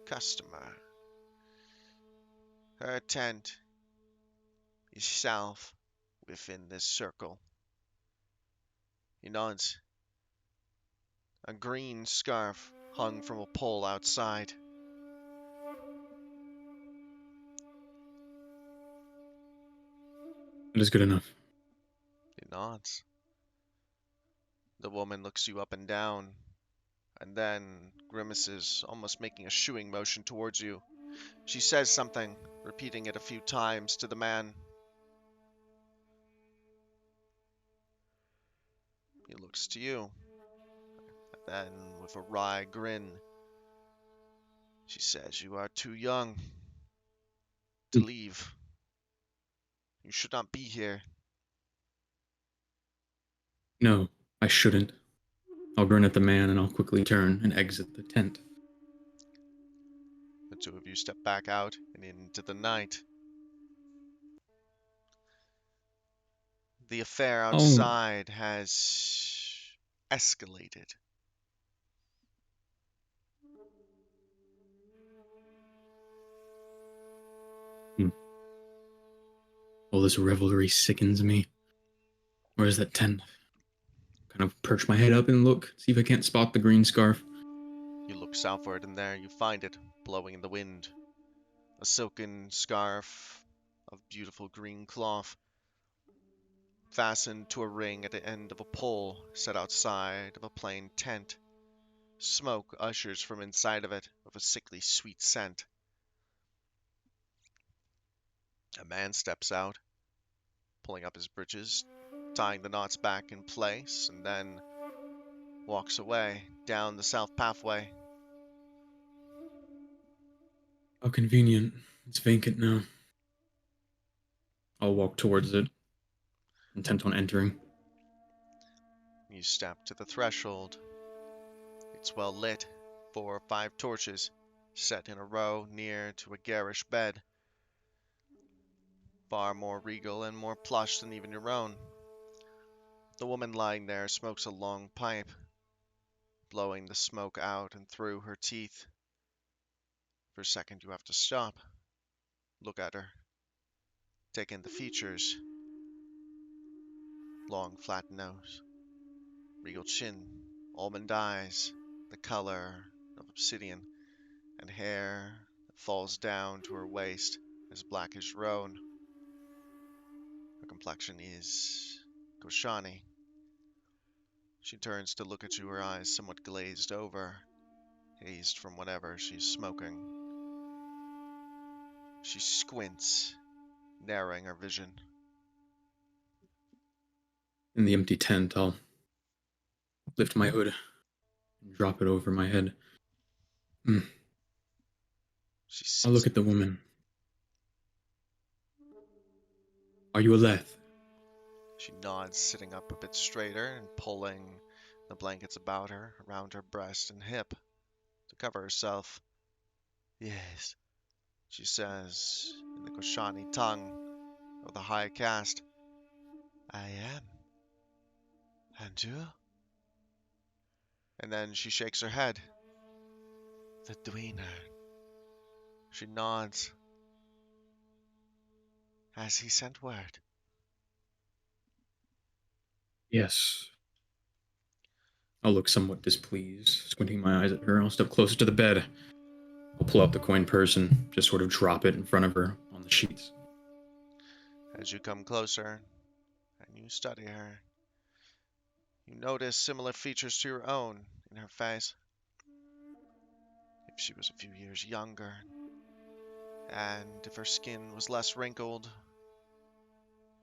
customer. Her tent is south within this circle. He nods. A green scarf hung from a pole outside. That is good enough. He nods. The woman looks you up and down, and then grimaces, almost making a shooing motion towards you. She says something, repeating it a few times to the man. He looks to you, and then with a wry grin, she says, "You are too young to leave. You should not be here." No, I shouldn't. I'll grin at the man and I'll quickly turn and exit the tent. The two of you step back out and into the night. The affair Oh, outside has escalated. all this revelry sickens me. Where's that tent? Kind of perch my head up and look, see if I can't spot the green scarf. You look southward, and there you find it, blowing in the wind. A silken scarf of beautiful green cloth, fastened to a ring at the end of a pole set outside of a plain tent. Smoke ushers from inside of it with a sickly sweet scent. A man steps out, pulling up his breeches, tying the knots back in place, and then walks away down the south pathway. How convenient. It's vacant now. I'll walk towards it, intent on entering. You step to the threshold. It's well lit, 4 or 5 torches set in a row near to a garish bed, far more regal and more plush than even your own. The woman lying there smokes a long pipe, blowing the smoke out and through her teeth. For a second you have to stop, look at her, take in the features. Long flat nose, regal chin, almond eyes, the color of obsidian, and hair that falls down to her waist as black as roan. Her complexion is Koshani. She turns to look at you, her eyes somewhat glazed over, hazed from whatever she's smoking. She squints, narrowing her vision. In the empty tent, I'll lift my hood and drop it over my head. She I'll look sees at the you. woman. Are you Aleth? She nods, sitting up a bit straighter and pulling the blankets about her, around her breast and hip, to cover herself. "Yes," she says, in the Koshani tongue of the high caste. "I am. And you?" And then she shakes her head. "The Dweiner." She nods. "Has he sent word?" Yes. I'll look somewhat displeased, squinting my eyes at her. I'll step closer to the bed. I'll pull out the coin purse and just sort of drop it in front of her on the sheets. As you come closer and you study her, you notice similar features to your own in her face. if she was a few years younger, and if her skin was less wrinkled,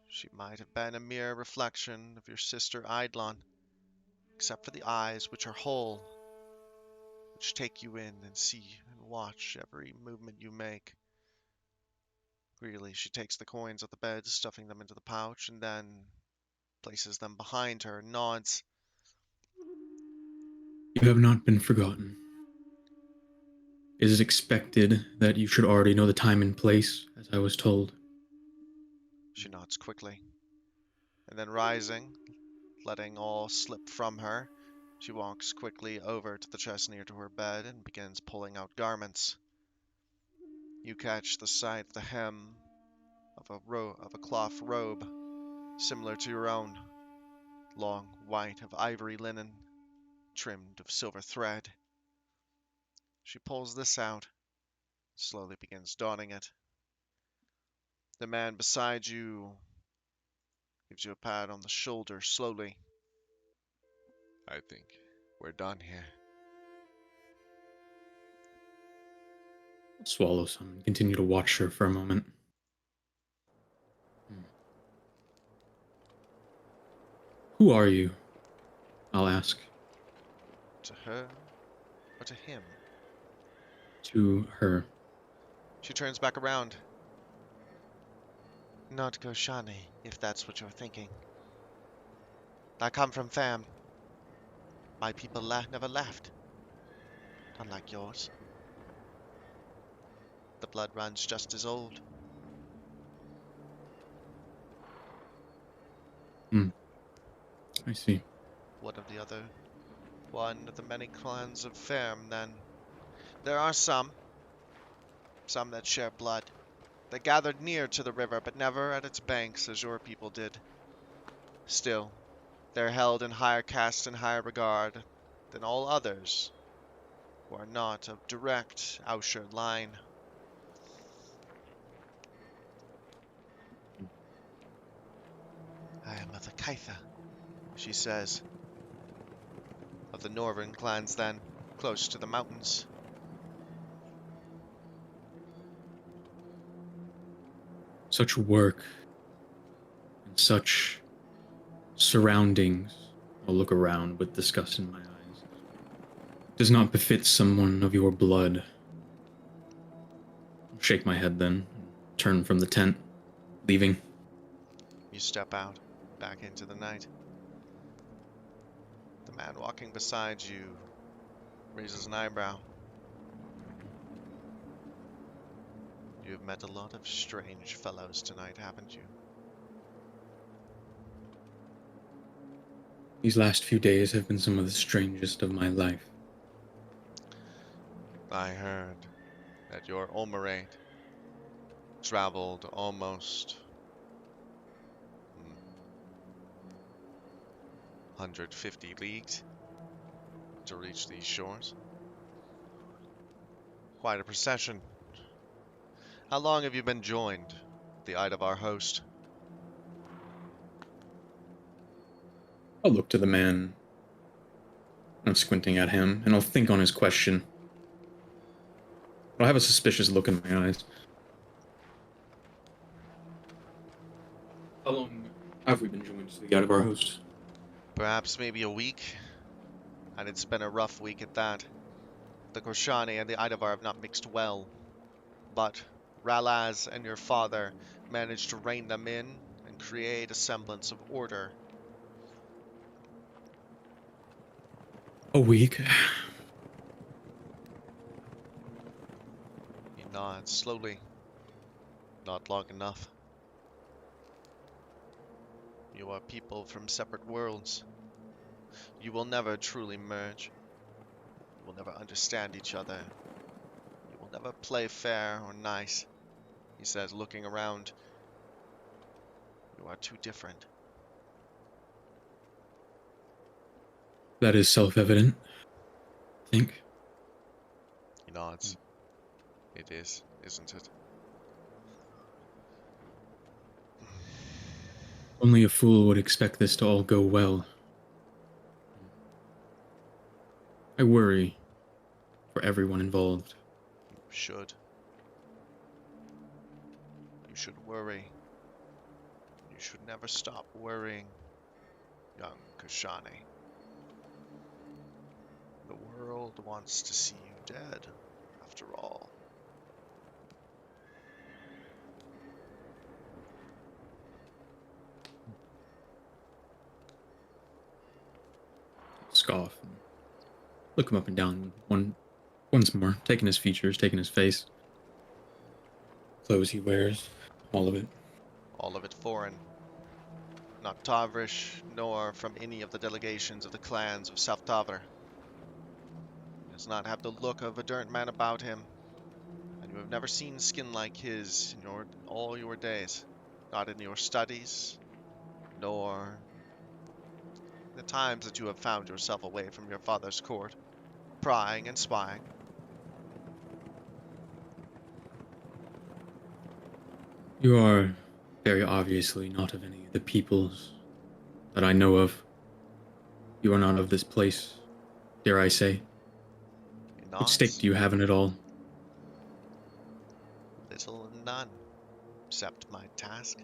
she might have been a mere reflection of your sister Eidlon, except for the eyes, which are whole, which take you in and see and watch every movement you make. Really, she takes the coins off the bed, stuffing them into the pouch, and then places them behind her and nods. You have not been forgotten. It is expected that you should already know the time and place, as I was told. She nods quickly, and then rising, letting all slip from her, she walks quickly over to the chest near to her bed and begins pulling out garments. You catch the sight of the hem of a cloth robe, similar to your own, long white of ivory linen, trimmed of silver thread. She pulls this out, slowly begins donning it. The man beside you gives you a pat on the shoulder slowly. I think we're done here. I'll swallow some and continue to watch her for a moment. Who are you? I'll ask. To her or to him? To her. She turns back around. Not Goshani, if that's what you're thinking. I come from Fam. My people never left. Unlike yours. The blood runs just as old. I see. One of the many clans of Fam, then. There are some that share blood. They gathered near to the river, but never at its banks as your people did. Still, they're held in higher caste and higher regard than all others who are not of direct Ausher line. I am of the Kaitha, she says. Of the northern clans, then, close to the mountains. Such work and such surroundings. I'll look around with disgust in my eyes. Does not befit someone of your blood. I'll shake my head then, and turn from the tent, leaving. You step out, back into the night. The man walking beside you raises an eyebrow. You have met a lot of strange fellows tonight, haven't you? These last few days have been some of the strangest of my life. I heard that your Omerate traveled almost 150 leagues to reach these shores. Quite a procession. How long have you been joined, the eye of our host? I'll look to the man. I'm squinting at him, and I'll think on his question. I'll have a suspicious look in my eyes. How long have we been joined to the guide of our host? Perhaps maybe a week, and it's been a rough week at that. The Koshani and the Idavar have not mixed well, but Ralaz and your father managed to rein them in and create a semblance of order. A week? He nods slowly. Not long enough. You are people from separate worlds. You will never truly merge. You will never understand each other. You will never play fair or nice, he says, looking around. You are too different. That is self-evident, I think. He nods. It is, isn't it? Only a fool would expect this to all go well. I worry for everyone involved. You should. You should worry. You should never stop worrying, young Kashani. The world wants to see you dead, after all. Scoff and look him up and down once more, taking his features, taking his face, clothes he wears, all of it. All of it foreign. Not Tavrish, nor from any of the delegations of the clans of South Tavr. He does not have the look of a Durnt man about him, and you have never seen skin like his in all your days. Not in your studies, nor the times that you have found yourself away from your father's court, prying and spying. You are very obviously not of any of the peoples that I know of. You are not of this place, dare I say. He Which stake nods. do you have in it all? Little and none, except my task.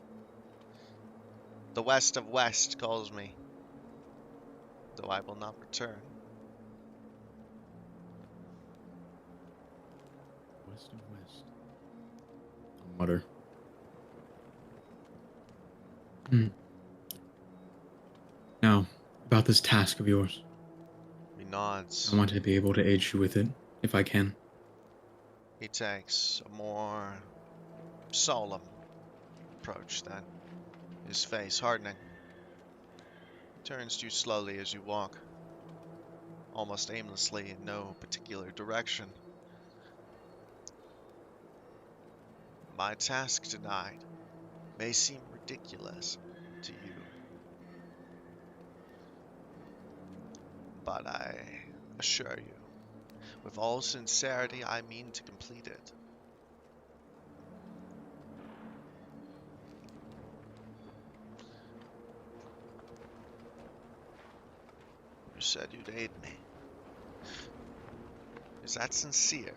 The West of West calls me, though I will not return. West of West. I'll mutter. Now, about this task of yours. He I nods. want to be able to aid you with it, if I can. He takes a more solemn approach then, his face hardening. He turns to you slowly as you walk, almost aimlessly in no particular direction. My task tonight may seem ridiculous to you, but I assure you, with all sincerity, I mean to complete it. You said you'd aid me. Is that sincere,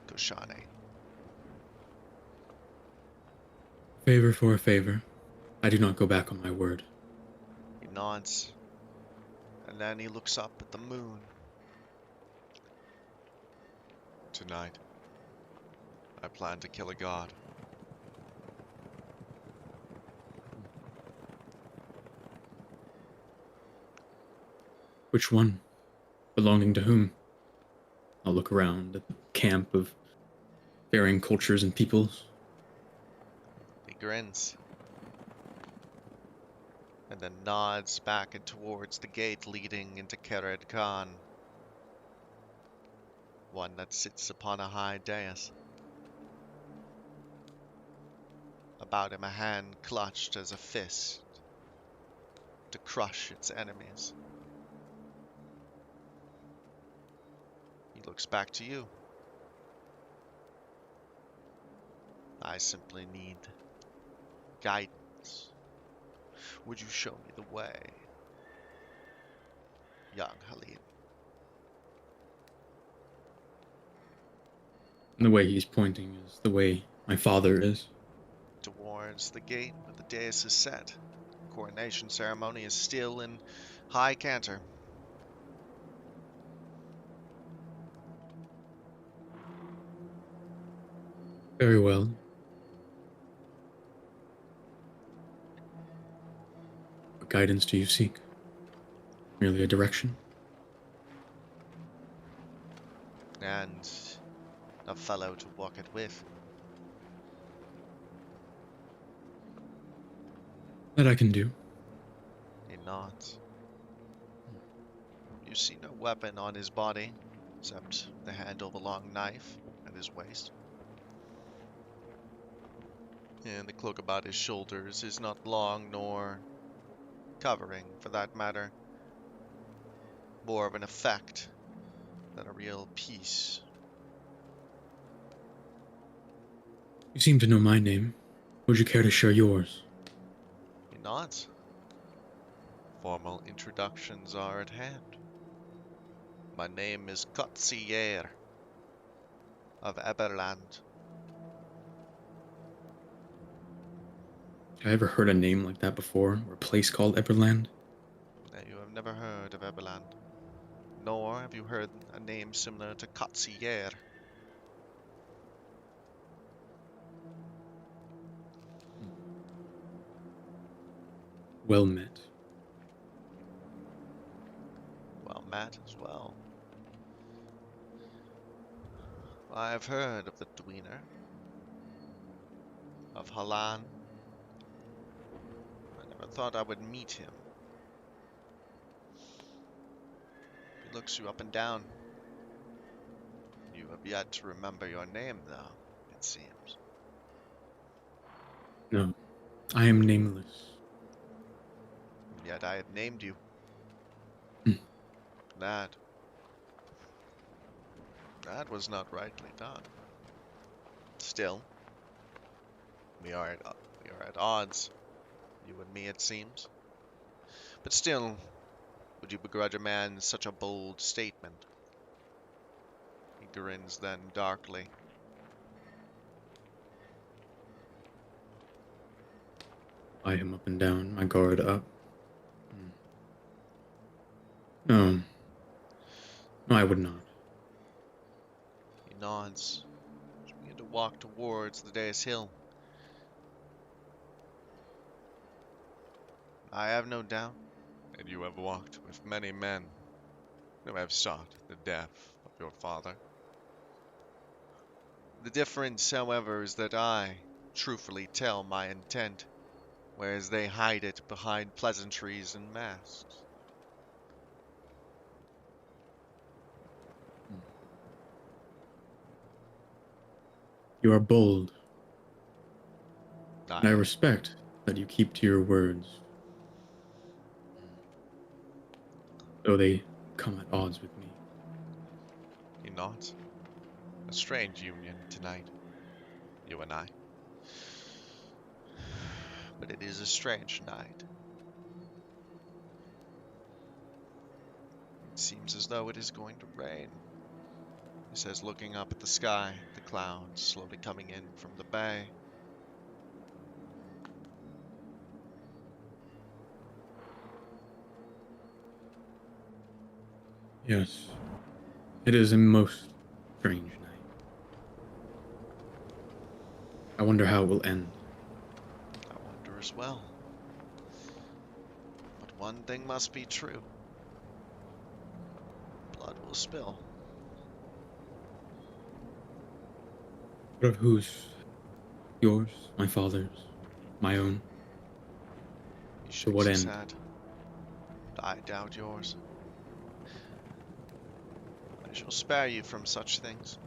Koshane? Favor for a favor. I do not go back on my word. He nods, and then he looks up at the moon. Tonight, I plan to kill a god. Which one? Belonging to whom? I'll look around at the camp of varying cultures and peoples. He grins, and then nods back and towards the gate leading into Kered Khan, one that sits upon a high dais. About him a hand clutched as a fist to crush its enemies. He looks back to you. I simply need guidance. Would you show me the way, young Halid? And the way he's pointing is the way my father is. Towards the gate where the dais is set. Coronation ceremony is still in high canter. Very well. What guidance do you seek? Merely a direction? And a fellow to walk it with. That I can do. He nods. You see no weapon on his body, except the handle of a long knife at his waist. And the cloak about his shoulders is not long nor covering, for that matter. More of an effect than a real piece. You seem to know my name. Would you care to share yours? He nods. Formal introductions are at hand. My name is Kotsier, of Eberland. Have I ever heard a name like that before, or a place called Epperland? You have never heard of Eberland, nor have you heard a name similar to Kotsier. Well met. Well, Matt as well. I have heard of the Dweiner, of Halan. I never thought I would meet him. He looks you up and down. You have yet to remember your name, though, it seems. No, I am nameless. And yet I have named you. Hmm. That was not rightly done. Still, we are at odds, you and me, it seems. But still, would you begrudge a man such a bold statement? He grins then darkly. I am up and down, my guard up. No, no, I would not. He nods. You begin to walk towards the dais hill. I have no doubt that you have walked with many men who have sought the death of your father. The difference, however, is that I truthfully tell my intent, whereas they hide it behind pleasantries and masks. You are bold, and I I, respect that you keep to your words, though they come at odds with me. he nods. A strange union tonight, you and I. But it is a strange night. It seems as though it is going to rain, he says, looking up at the sky, the clouds slowly coming in from the bay. Yes, it is a most strange night. I wonder how it will end. I wonder as well. But one thing must be true. Blood will spill. But of whose? Yours, my father's, my own? He To what shakes his end? head. I doubt yours. I shall spare you from such things.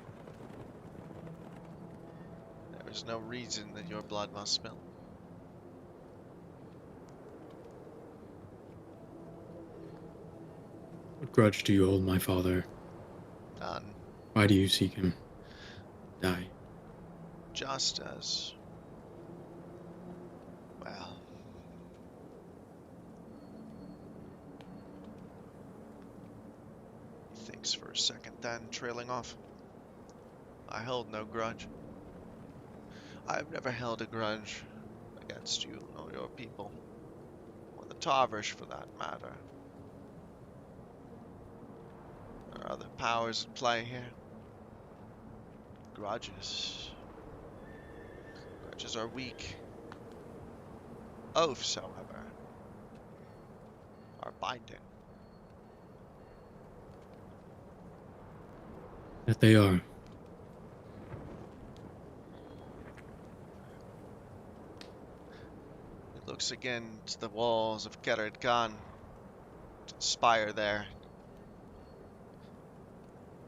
There is no reason that your blood must spill. What grudge do you hold my father? None. Why do you seek him? Die. Just as... well... He thinks for a second, then trailing off. I hold no grudge. I have never held a grudge against you nor your people, or the Tarvish for that matter. There are other powers at play here. Grudges. Grudges are weak. Oaths, however, are binding. That they are. He looks again to the walls of Gerard Khan, to the spire there.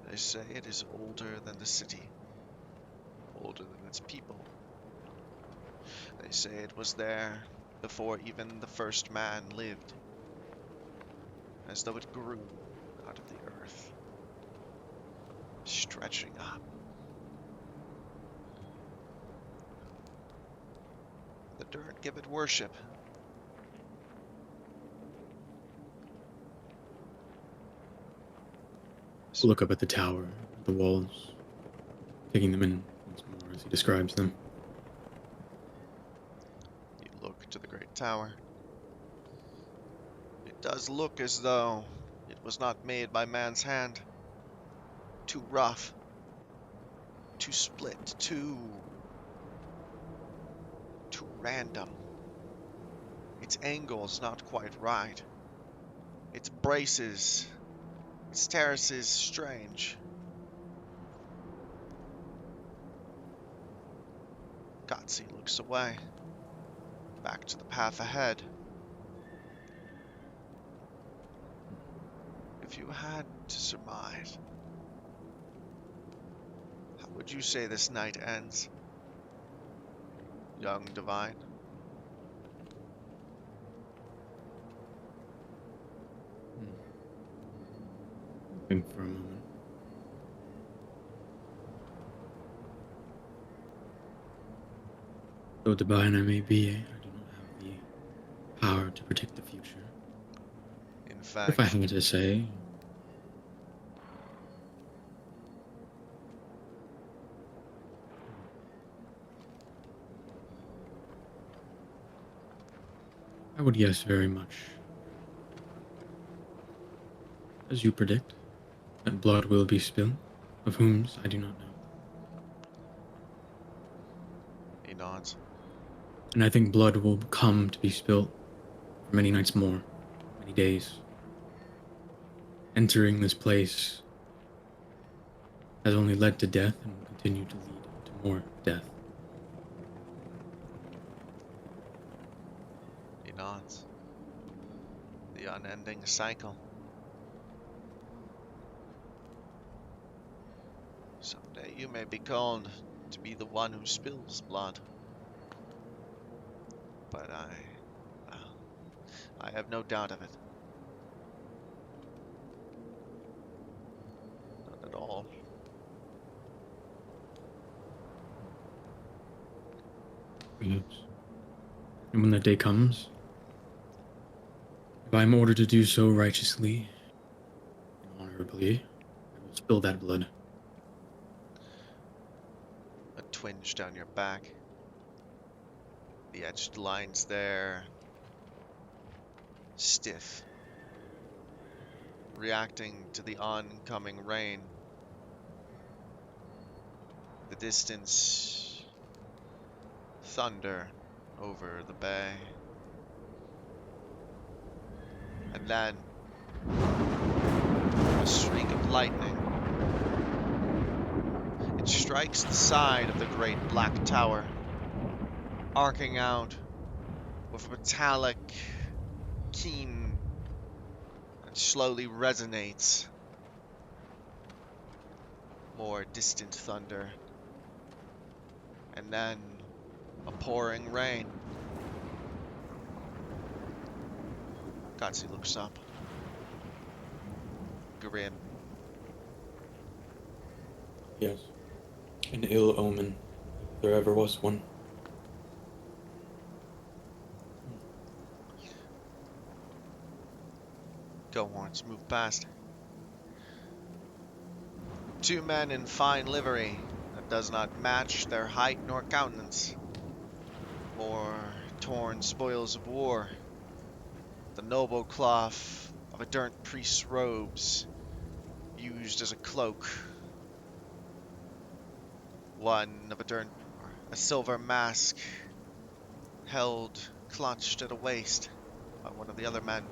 They say it is older than the city, older than its people. They say it was there before even the first man lived, as though it grew out of the earth, stretching up. The dirt give it worship. Look up at the tower, the walls. taking them in once more as he describes them. You look to the great tower. It does look as though it was not made by man's hand. Too rough. Too split. Too random. Its angles not quite right. Its braces, its terraces strange. Gutsy looks away. Back to the path ahead. If you had to surmise, how would you say this night ends, young divine? Think for a moment. Though divine I may be, I do not have the power to predict the future. In If I fact, had to say, I would guess very much as you predict, that blood will be spilled, of whom's I do not know. he nods. And I think blood will come to be spilt for many nights more, many days. Entering this place has only led to death and will continue to lead to more death. He nods. The unending cycle. Someday you may be called to be the one who spills blood. But I have no doubt of it. Not at all. Perhaps. And when that day comes, if I am ordered to do so righteously and honorably, I will spill that blood. A twinge down your back. The etched lines there. Stiff. Reacting to the oncoming rain. The distance. Thunder over the bay. And then a streak of lightning. It strikes the side of the great black tower, arcing out with a metallic, keen, and slowly resonates. More distant thunder. And then a pouring rain. Gutsy looks up. Grim. Yes. An ill omen, if there ever was one. Cohorts move past. Two men in fine livery that does not match their height nor countenance. More torn spoils of war. The noble cloth of a burnt priest's robes, used as a cloak. One of a silver mask, held clutched at a waist by one of the other men.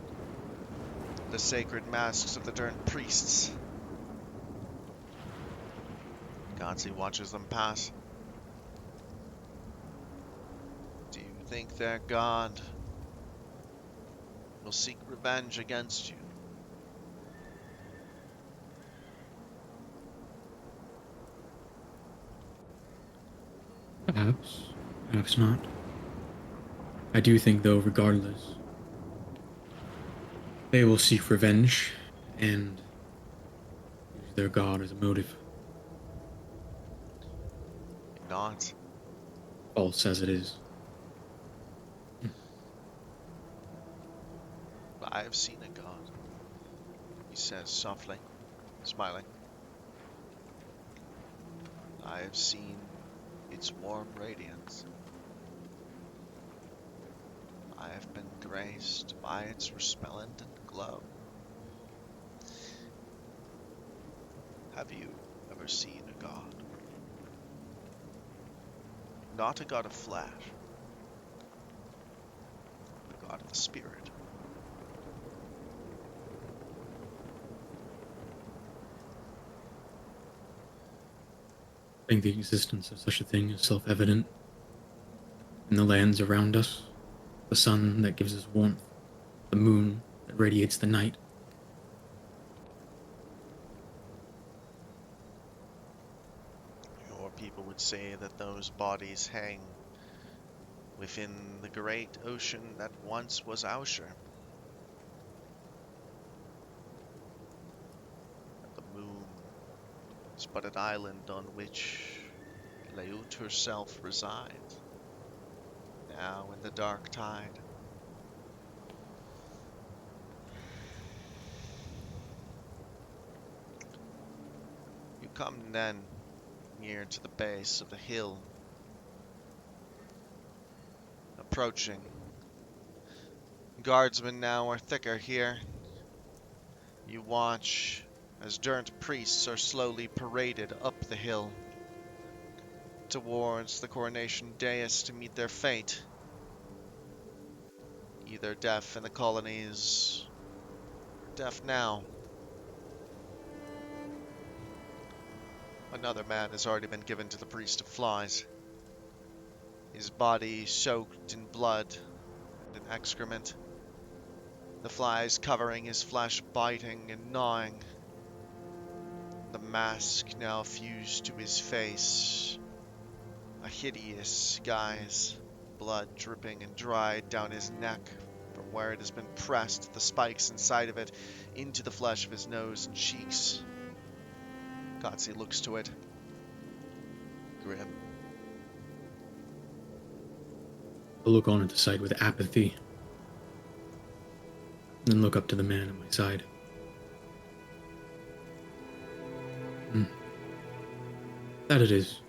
The sacred masks of the burnt priests. Gansey watches them pass. Do you think their god will seek revenge against you? Perhaps. Perhaps not. I do think, though, regardless, they will seek revenge and use their god as a motive. He nods. False as it is. I have seen a god, he says softly, smiling. I have seen its warm radiance. I have been graced by its resplendent glow. Have you ever seen a god? Not a god of flesh, but a god of the spirit. I think the existence of such a thing is self-evident in the lands around us. The sun that gives us warmth, the moon that radiates the night. Your people would say that those bodies hang within the great ocean that once was Ausher. That the moon is but an island on which Leut herself resides, now in the dark tide. You come then near to the base of the hill, approaching. Guardsmen now are thicker here. You watch as Durnt priests are slowly paraded up the hill towards the coronation dais to meet their fate. Either death in the colonies, or death now. Another man has already been given to the priest of flies. His body soaked in blood and in excrement. The flies covering his flesh, biting and gnawing. The mask now fused to his face. A hideous guise, blood dripping and dried down his neck from where it has been pressed, the spikes inside of it, into the flesh of his nose and cheeks. Godsey looks to it, grim. I'll look on at the sight with apathy, then look up to the man at my side. That it is.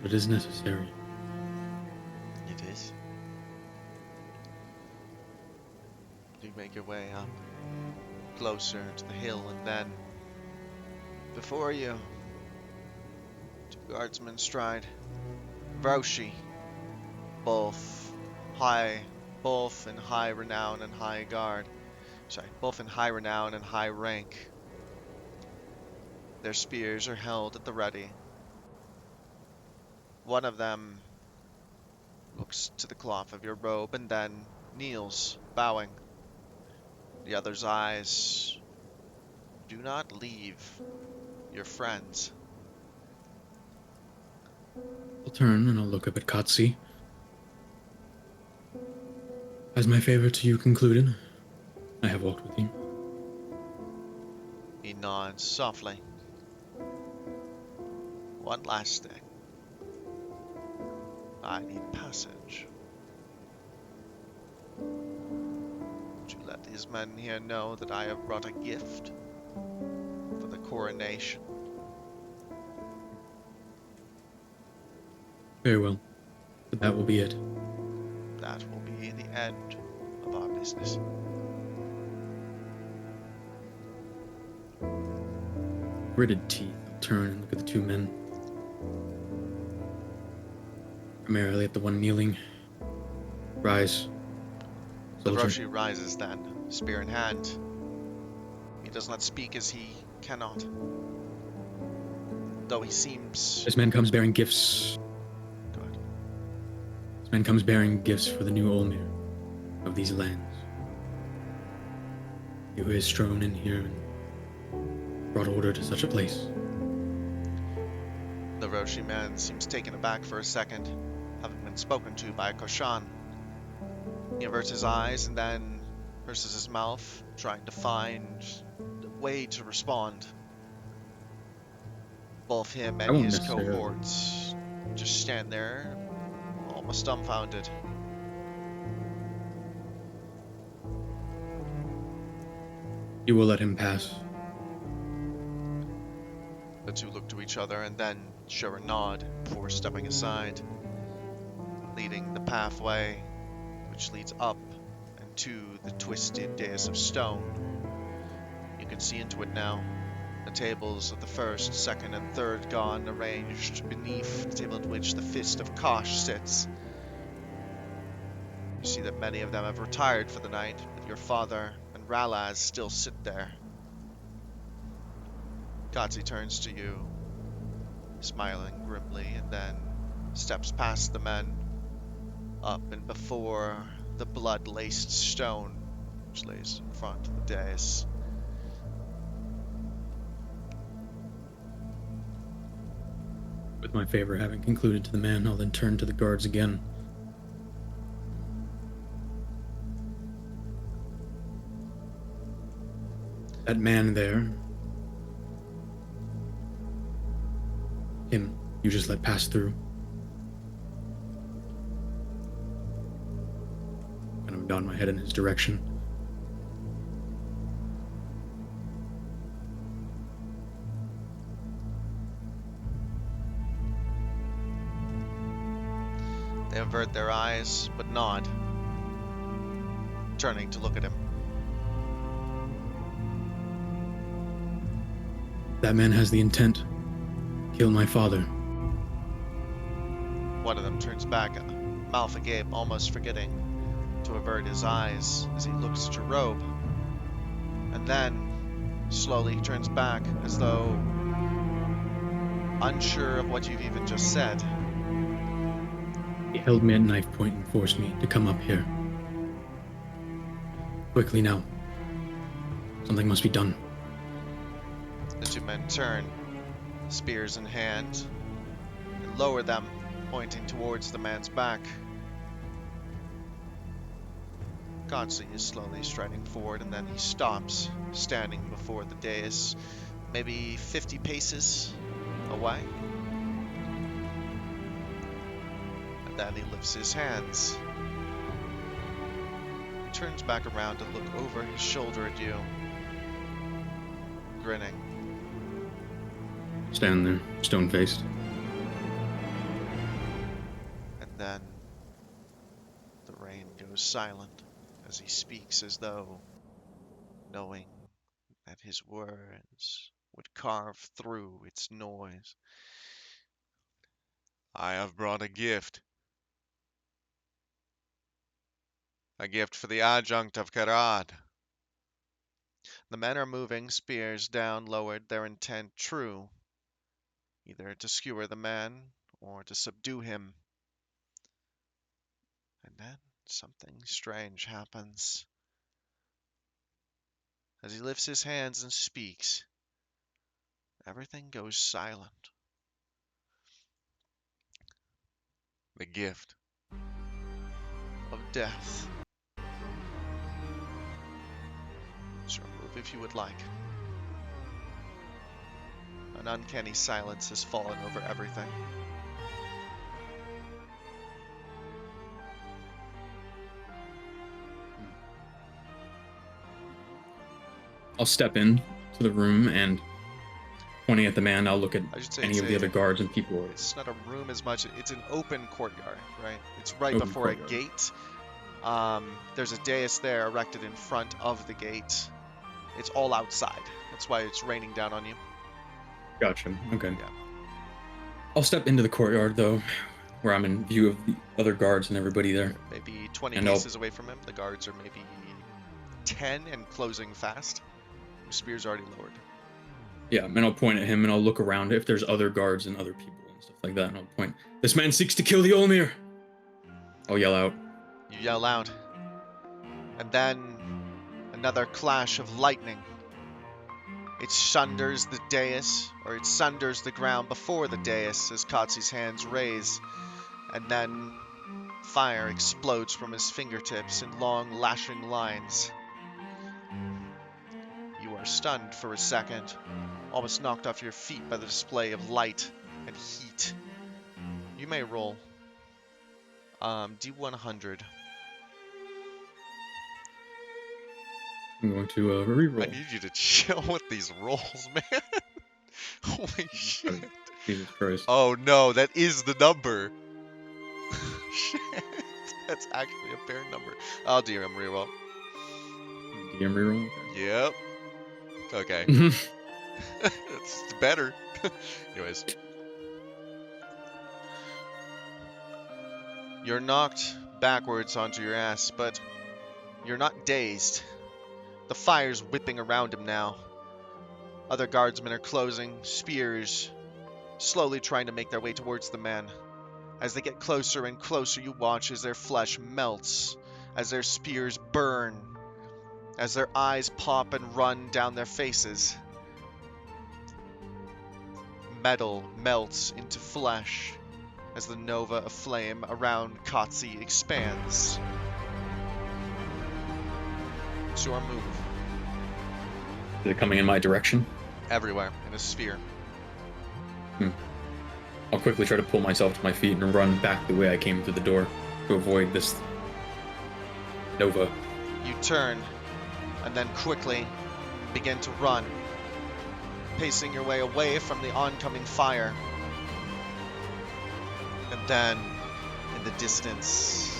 But it is necessary. It is. You make your way up, closer to the hill, and then, before you, two guardsmen stride. Vroshi, both in high renown and high guard. Both in high renown and high rank. Their spears are held at the ready. One of them looks to the cloth of your robe and then kneels, bowing. The other's eyes do not leave your friends. I'll turn and I'll look up at Kotzi. Has my favor to you concluded? I have walked with you. He nods softly. One last thing. I need passage. Would you let these men here know that I have brought a gift for the coronation? Very well. But that will be it. That will be the end of our business. Gritted teeth, I'll turn and look at the two men. Primarily at the one kneeling. Rise. The Soldier. Roshi rises then, spear in hand. He does not speak as he cannot. Though he seems... This man comes bearing gifts. Good. This man comes bearing gifts for the new Olmir of these lands. He who has strolled in here and brought order to such a place. The Roshi man seems taken aback for a second, having been spoken to by Koshan. He averts his eyes and then purses his mouth, trying to find a way to respond. Both him and his cohorts just stand there, almost dumbfounded. You will let him pass. The two look to each other and then share a nod before stepping aside, leading the pathway which leads up and to the twisted dais of stone. You can see into it now. The tables of the first, second, and third gone, arranged beneath the table at which the fist of Kosh sits. You see that many of them have retired for the night, but your father and Ralaz still sit there. Gotzi turns to you, smiling grimly, and then steps past the men, up and before the blood-laced stone which lays in front of the dais. With my favor having concluded to the man, I'll then turn to the guards again. That man there, him, you just let pass through. Kind of nod my head in his direction. They avert their eyes, but nod, turning to look at him. That man has the intent. Kill my father. One of them turns back, mouth agape, almost forgetting to avert his eyes as he looks at your robe. And then, slowly turns back as though unsure of what you've even just said. He held me at knife point and forced me to come up here. Quickly now. Something must be done. The two men turn, spears in hand, and lower them, pointing towards the man's back. Gotzi is slowly striding forward, and then he stops, standing before the dais, maybe 50 paces away. And then he lifts his hands. He turns back around to look over his shoulder at you, grinning. Stand there, stone-faced. And then the rain goes silent as he speaks, as though knowing that his words would carve through its noise. I have brought a gift. A gift for the adjunct of Karad. The men are moving, spears down, lowered, their intent true, either to skewer the man or to subdue him. And then something strange happens. As he lifts his hands and speaks, everything goes silent. The gift Of death. Sure, move if you would like. An uncanny silence has fallen over everything. I'll step in to the room and, pointing at the man, I'll look at I should say any of the other guards and people. It's not a room as much. It's an open courtyard, right? It's right Open before courtyard. a gate. There's a dais there erected in front of the gate. It's all outside. That's why it's raining down on you. Gotcha. Okay. Yeah. I'll step into the courtyard, though, where I'm in view of the other guards and everybody there. Maybe 20 And paces away from him. The guards are maybe 10 and closing fast. Spear's already lowered. Yeah, and I'll point at him and I'll look around if there's other guards and other people and stuff like that, and I'll point. This man seeks to kill the Olmir! I'll yell out. You yell out. And then another clash of lightning. It sunders the dais, or it sunders the ground before the dais as Kotzi's hands raise. And then fire explodes from his fingertips in long lashing lines. You are stunned for a second, almost knocked off your feet by the display of light and heat. You may roll. D100. I'm going to reroll. I need you to chill with these rolls, man. Holy shit. Jesus Christ. Oh no, that is the number. Shit. That's actually a fair number. I'll DM reroll. DM reroll? Yep. Okay. Okay. That's better. Anyways. You're knocked backwards onto your ass, but you're not dazed. The fire's whipping around him now. Other guardsmen are closing, spears slowly trying to make their way towards the man. As they get closer and closer, you watch as their flesh melts, as their spears burn, as their eyes pop and run down their faces. Metal melts into flesh as the nova of flame around Kotzi expands. It's your move. Is it coming in my direction? Everywhere in a sphere. I'll quickly try to pull myself to my feet and run back the way I came through the door to avoid this nova. You turn and then quickly begin to run, pacing your way away from the oncoming fire. And then, in the distance,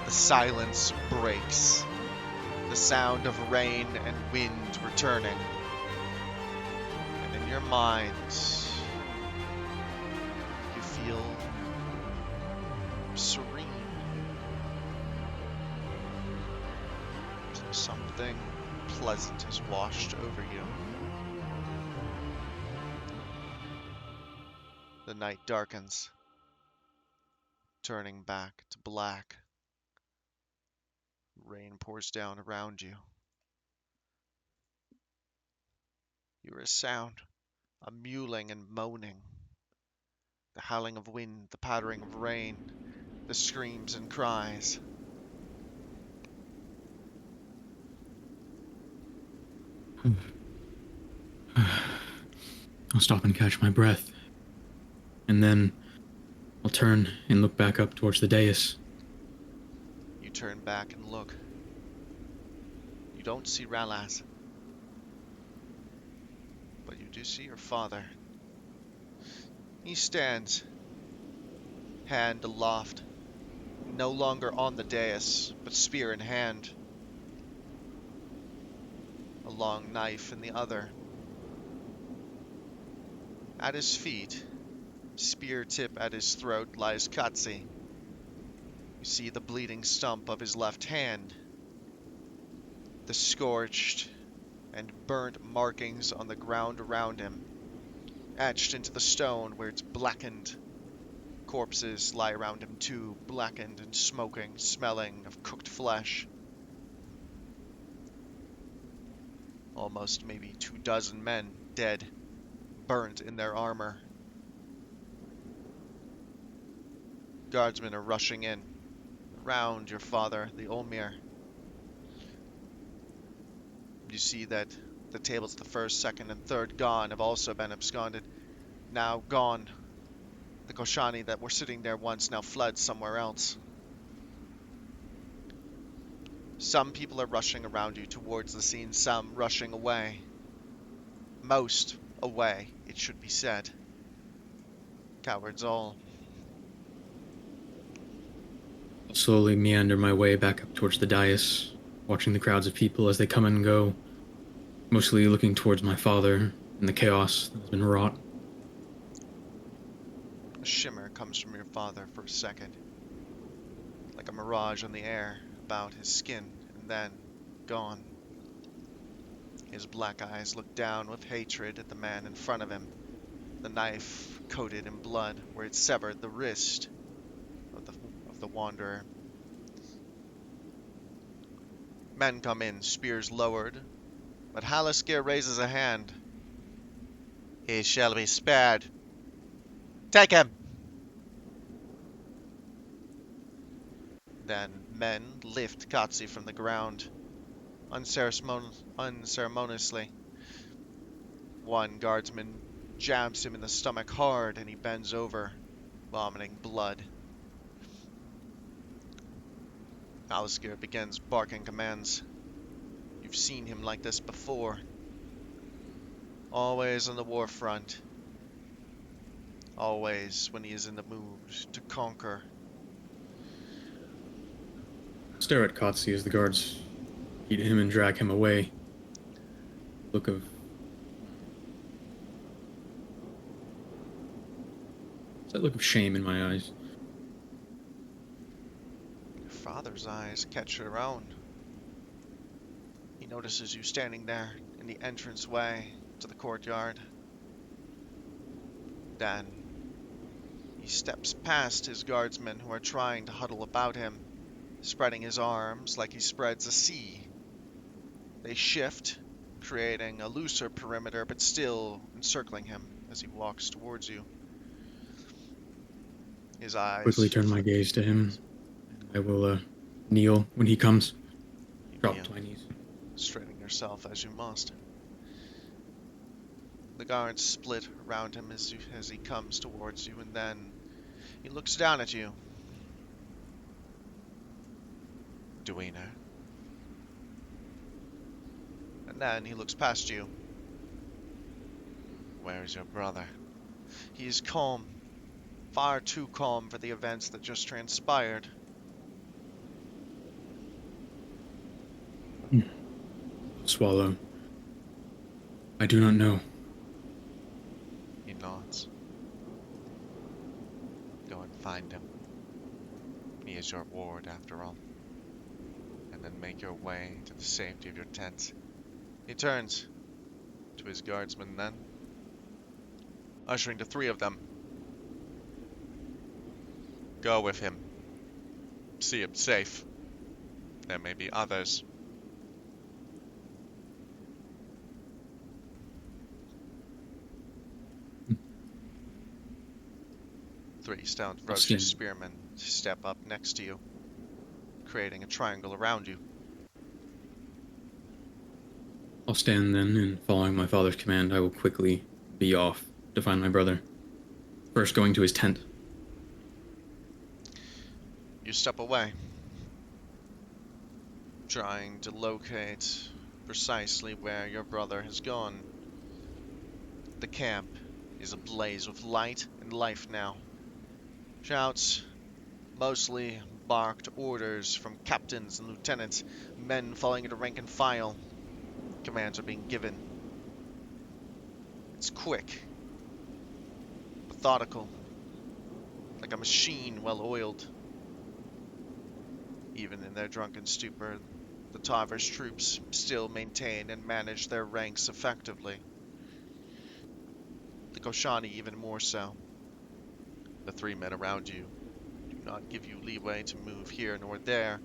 the silence breaks. The sound of rain and wind returning. And in your mind, you feel serene. Something pleasant has washed over you. The night darkens, turning back to black. Rain pours down around you. You hear a sound, a mewling and moaning. The howling of wind, the pattering of rain, the screams and cries. I'll stop and catch my breath. And then I'll turn and look back up towards the dais. You turn back and look. You don't see Ralaz. But you do see your father. He stands, hand aloft, no longer on the dais, but spear in hand. A long knife in the other. At his feet, spear tip at his throat, lies Katsi. You see the bleeding stump of his left hand, the scorched and burnt markings on the ground around him, etched into the stone where it's blackened. Corpses lie around him too, blackened and smoking, smelling of cooked flesh. Almost maybe 24 men dead, burnt in their armor. Guardsmen are rushing in, around your father, the Olmir. You see that the tables of the first, second, and third gone have also been absconded. Now gone. The Koshani that were sitting there once now fled somewhere else. Some people are rushing around you towards the scene, some rushing away. Most away, it should be said. Cowards all. I'll slowly meander my way back up towards the dais, watching the crowds of people as they come and go, mostly looking towards my father and the chaos that has been wrought. A shimmer comes from your father for a second, like a mirage on the air about his skin, and then gone. His black eyes look down with hatred at the man in front of him, the knife coated in blood where it severed the wrist of the wanderer. Men come in, spears lowered, but Halaskir raises a hand. He shall be spared. Take him! Then men lift Katsi from the ground, unceremoniously. One guardsman jabs him in the stomach hard, and he bends over, vomiting blood. Halaskir begins barking commands. You've seen him like this before. Always on the war front. Always when he is in the mood to conquer. Stare at Kotzi as the guards beat him and drag him away. Look of... It's that look of shame in my eyes. Your father's eyes catch your own. He notices you standing there in the entranceway to the courtyard. Then he steps past his guardsmen who are trying to huddle about him, spreading his arms like he spreads a sea. They shift, creating a looser perimeter, but still encircling him as he walks towards you. His Quickly eyes turn my flicker. gaze to him, and I will kneel when he comes. You Drop kneel, to my knees. straighten yourself as you must. The guards split around him as he comes towards you, and then he looks down at you. Duina. And then he looks past you. Where is your brother? He is calm. Far too calm for the events that just transpired. Swallow. I do not know. He nods. Go and find him. He is your ward, after all. And then make your way to the safety of your tent. He turns to his guardsmen then, ushering to 3 of them. Go with him. See him safe. There may be others. Three stout, ferocious spearmen step up next to you, creating a triangle around you. I'll stand then, and following my father's command, I will quickly be off to find my brother. First going to his tent. You step away, trying to locate precisely where your brother has gone. The camp is ablaze with light and life now. Shouts, mostly barked orders from captains and lieutenants, men falling into rank and file. Commands are being given. It's quick, methodical, like a machine well oiled. Even in their drunken stupor, the Tavish troops still maintain and manage their ranks effectively. The Koshani even more so. The 3 men around you do not give you leeway to move here nor there,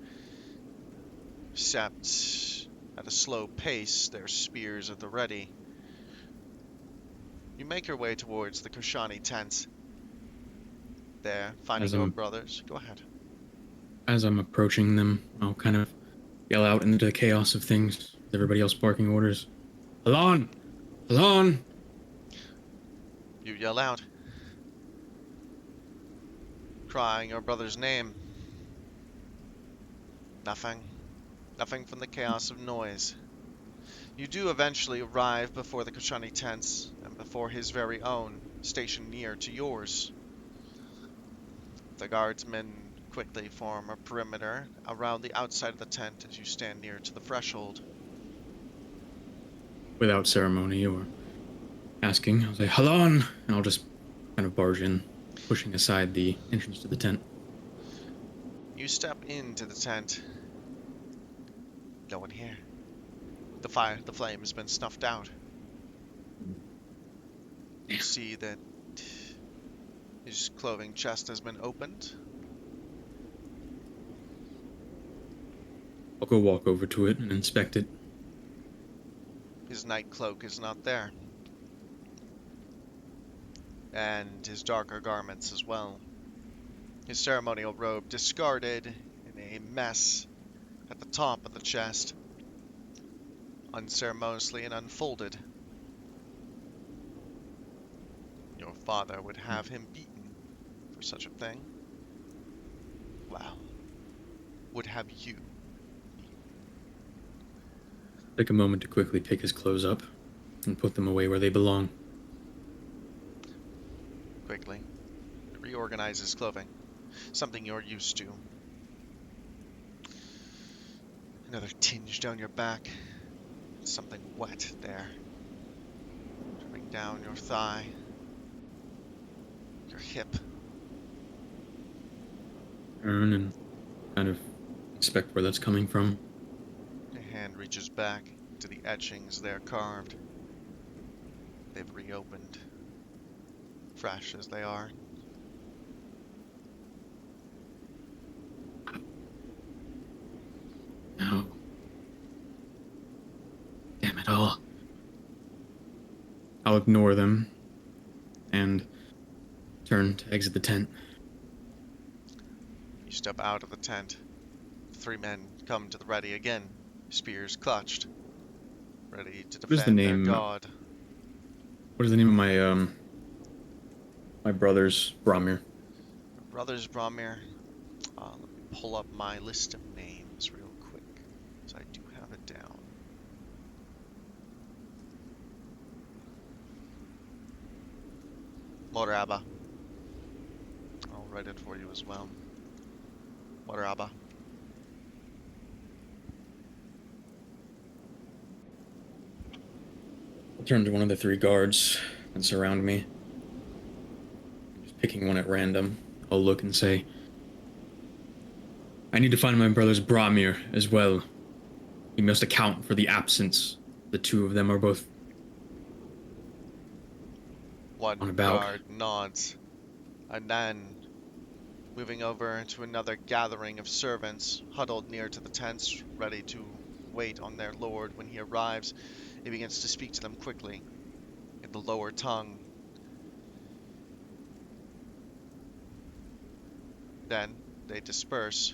except at a slow pace, their spears at the ready. You make your way towards the Koshani tents. There, finding your brothers. Go ahead. As I'm approaching them, I'll kind of yell out into the chaos of things, with everybody else barking orders. Alon! Alon! You yell out, crying your brother's name. Nothing. Nothing from the chaos of noise. You do eventually arrive before the Koshani tents, and before his very own, stationed near to yours. The guardsmen quickly form a perimeter around the outside of the tent as you stand near to the threshold. Without ceremony or asking, I'll say, Halon! And I'll just kind of barge in, pushing aside the entrance to the tent. You step into the tent. No one here. The flame has been snuffed out. You see that his clothing chest has been opened. I'll go walk over to it and inspect it. His night cloak is not there. And his darker garments as well. His ceremonial robe discarded in a mess at the top of the chest, unceremoniously and unfolded. Your father would have him beaten for such a thing. Well, would have you beaten. Take a moment to quickly pick his clothes up, and put them away where they belong. Quickly, reorganize his clothing. Something you're used to. Another tinge down your back. Something wet there. Dripping down your thigh. Your hip. Turn and kind of inspect where that's coming from. Your hand reaches back to the etchings there carved. They've reopened. Fresh as they are. No. Damn it all. I'll ignore them and turn to exit the tent. You step out of the tent. The three men come to the ready again, spears clutched, ready to What is the defend their name? god. What is the name of my brother's Bromir? Brothers Bromir. Let me pull up my list of names real quick, so I do have it down. Moraba. I'll write it for you as well. Moraba. I'll turn to one of the three guards and surround me. Just picking one at random. I'll look and say, I need to find my brother's Bromir as well. We must account for the absence. The two of them are both One on about. guard nods, and then, moving over to another gathering of servants huddled near to the tents, ready to wait on their lord when he arrives, he begins to speak to them quickly, in the lower tongue. Then they disperse.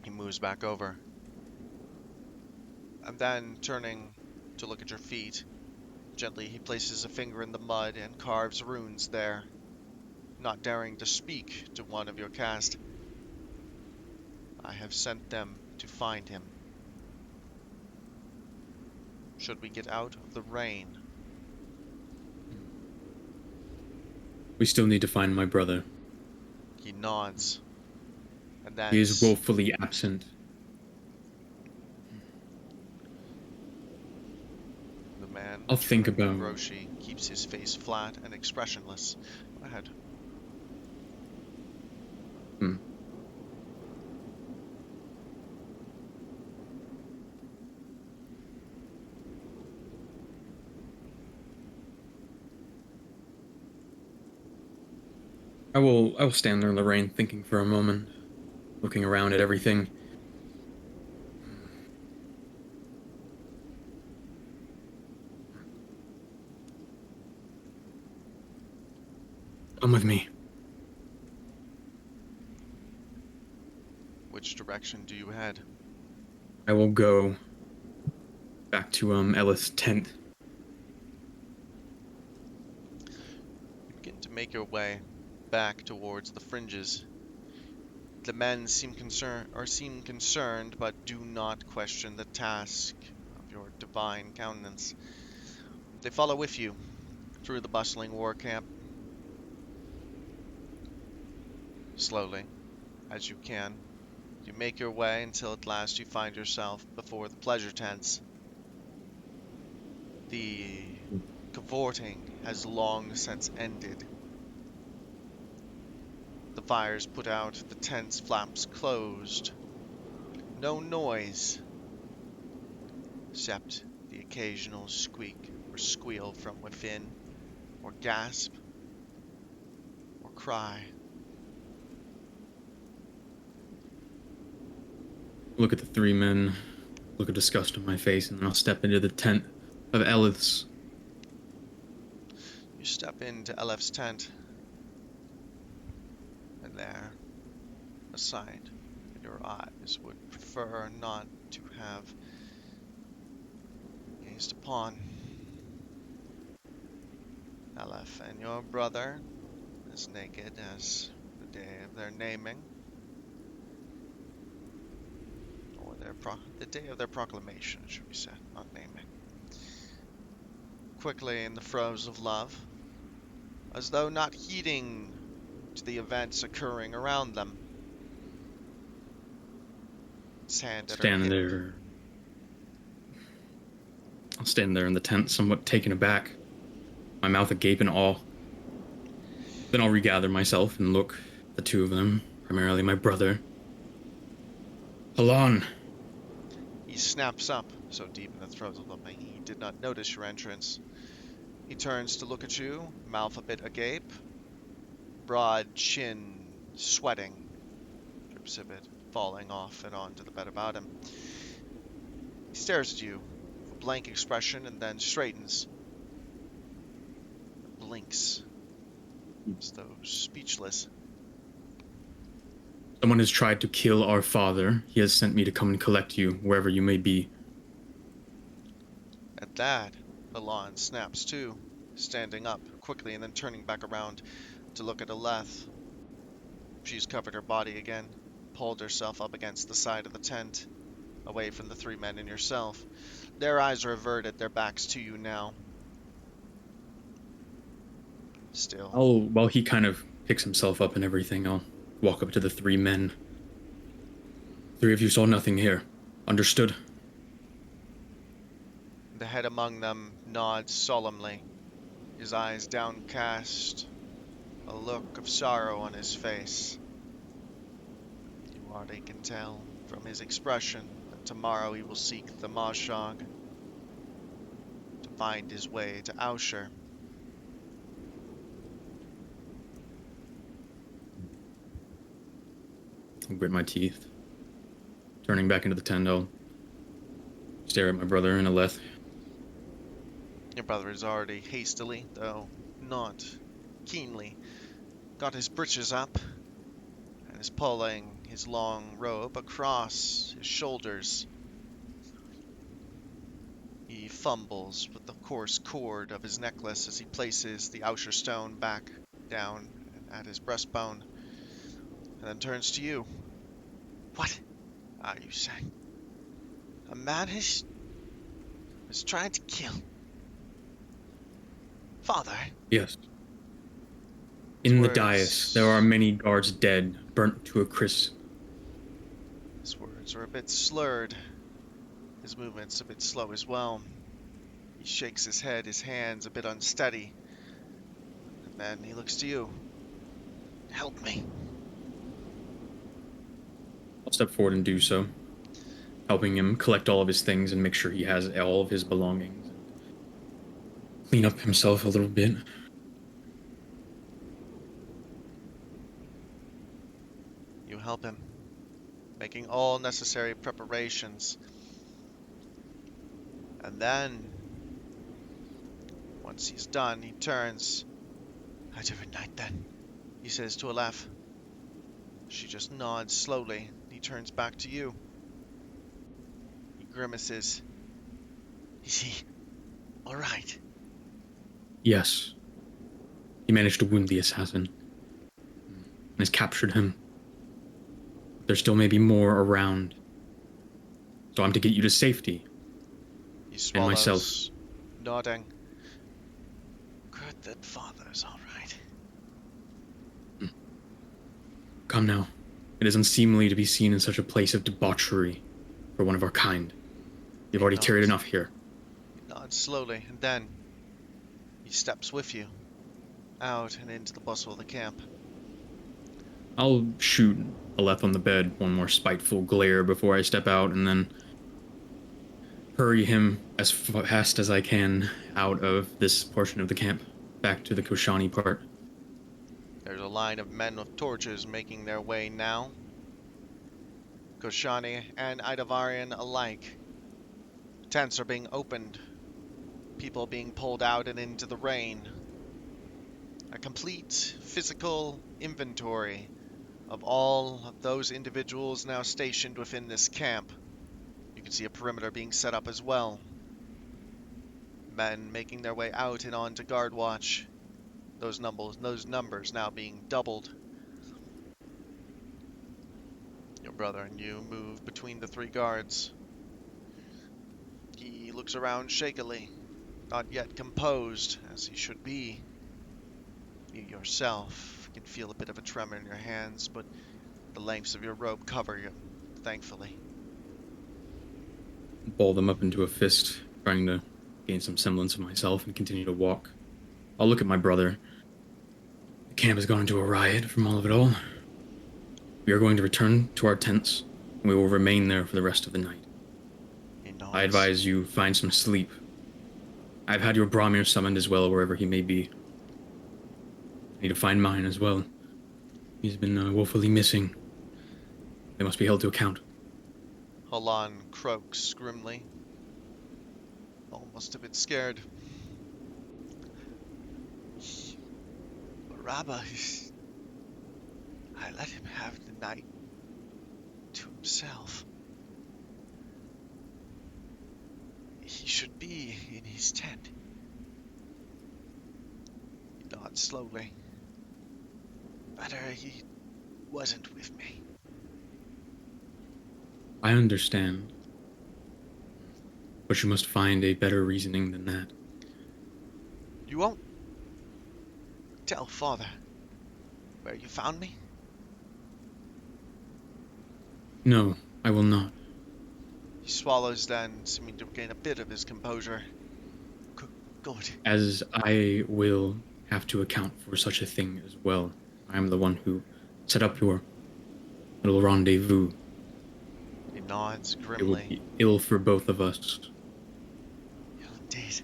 He moves back over. And then, turning to look at your feet, gently he places a finger in the mud and carves runes there, not daring to speak to one of your cast. I have sent them to find him. Should we get out of the rain? We still need to find my brother. He nods. And then He is woefully absent. the man I'll think about Roshi keeps his face flat and expressionless. Go ahead. I will stand there in the rain thinking for a moment, looking around at everything. Come with me. Which direction do you head? I will go back to Ellis' tent. You begin to make your way back towards the fringes. The men seem concerned, but do not question the task of your divine countenance. They follow with you through the bustling war camp. Slowly, as you can, you make your way until at last you find yourself before the pleasure tents. The cavorting has long since ended. The fires put out, the tent's flaps closed. No noise, except the occasional squeak or squeal from within, or gasp, or cry. Look at the three men, look at disgust on my face, and then I'll step into the tent of Ellis. You step into Elef's tent, and there, a sight your eyes would prefer not to have gazed upon. Elef and your brother, as naked as the day of their naming, or the day of their proclamation, should be said, not naming. Quickly in the throes of love, as though not heeding to the events occurring around them. His hand at her Stand hip. there. I'll stand there in the tent, somewhat taken aback, my mouth agape in awe. Then I'll regather myself and look at the two of them, primarily my brother. Alon! He snaps up, so deep in the throes of them he did not notice your entrance. He turns to look at you, mouth a bit agape, broad chin sweating, drips of it falling off and onto the bed about him. He stares at you with a blank expression and then straightens, blinks, as though speechless. Someone has tried to kill our father. He has sent me to come and collect you, wherever you may be. At that, Alon snaps too, standing up quickly and then turning back around to look at Aleth. She's covered her body again, pulled herself up against the side of the tent, away from the three men and yourself. Their eyes are averted, their backs to you now. Still. While he kind of picks himself up and everything, I'll walk up to the three men. Three of you saw nothing here. Understood? The head among them nods solemnly, his eyes downcast, a look of sorrow on his face. You already can tell from his expression that tomorrow he will seek the Mashog to find his way to Ausher. I'll grit my teeth. Turning back into the tent, I'll stare at my brother and Aleth. Your brother is already hastily, though not keenly, got his breeches up and is pulling his long robe across his shoulders. He fumbles with the coarse cord of his necklace as he places the Ausher stone back down at his breastbone, and then turns to you. What are you saying? A man is trying to kill Father? Yes. In the His dais, words- there are many guards dead, burnt to a crisp. His words are a bit slurred. His movements a bit slow as well. He shakes his head, his hands a bit unsteady. And then he looks to you. Help me. I'll step forward and do so, helping him collect all of his things and make sure he has all of his belongings. Clean up himself a little bit. You help him, making all necessary preparations. And then, once he's done, he turns. How's every night then? He says to Alef. She just nods slowly. He turns back to you. He grimaces. Is he all right? Yes. He managed to wound the assassin and has captured him. There still may be more around. So I'm to get you to safety. He swallows, myself. nodding. Good that Father's all right. Come now. It is unseemly to be seen in such a place of debauchery for one of our kind. You've already nods. tarried enough here. He nods slowly, and then he steps with you, out and into the bustle of the camp. I'll shoot Aleth on the bed one more spiteful glare before I step out, and then hurry him as fast as I can out of this portion of the camp, back to the Koshani part. There's a line of men with torches making their way now. Koshani and Idavarian alike. Tents are being opened. People being pulled out and into the rain. A complete physical inventory of all of those individuals now stationed within this camp. You can see a perimeter being set up as well. Men making their way out and on to guard watch. Those numbers now being doubled. Your brother and you move between the three guards. He looks around shakily, not yet composed, as he should be. You yourself can feel a bit of a tremor in your hands, but the lengths of your robe cover you, thankfully. Ball them up into a fist, trying to gain some semblance of myself and continue to walk. I'll look at my brother. The camp has gone into a riot from all of it all. We are going to return to our tents, and we will remain there for the rest of the night. He nods. I advise you find some sleep. I've had your Bromir summoned as well, wherever he may be. I need to find mine as well. He's been woefully missing. They must be held to account. Halan croaks grimly, almost a bit scared. Rabba, I let him have the night to himself. He should be in his tent. He nods slowly. Better he wasn't with me. I understand. But you must find a better reasoning than that. You won't tell father where you found me? No, I will not. He swallows then, seeming to regain a bit of his composure. Good. As I will have to account for such a thing as well. I am the one who set up your little rendezvous. He nods It will grimly. be ill for both of us. Indeed.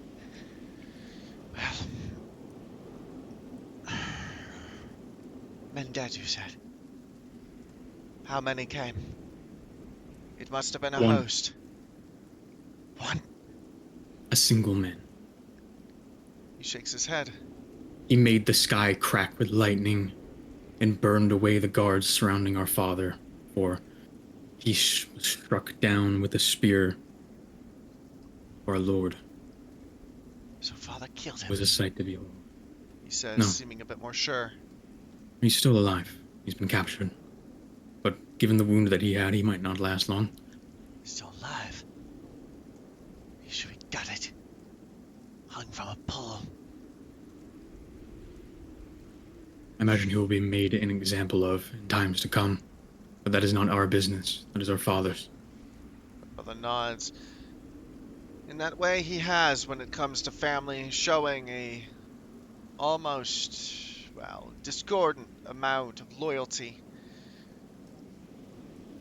Well, men dead, you said. How many came? It must have been a One. host. One. A single man. He shakes his head. He made the sky crack with lightning and burned away the guards surrounding our father, for he was struck down with a spear for our lord. So father killed It him, was a sight to behold. he says, No. seeming a bit more sure. He's still alive. He's been captured. But given the wound that he had, he might not last long. Still alive. He should be gutted. Hung from a pole. I imagine he will be made an example of in times to come. But that is not our business. That is our father's. Brother nods. In that way he has when it comes to family, showing a almost, well, discordant amount of loyalty.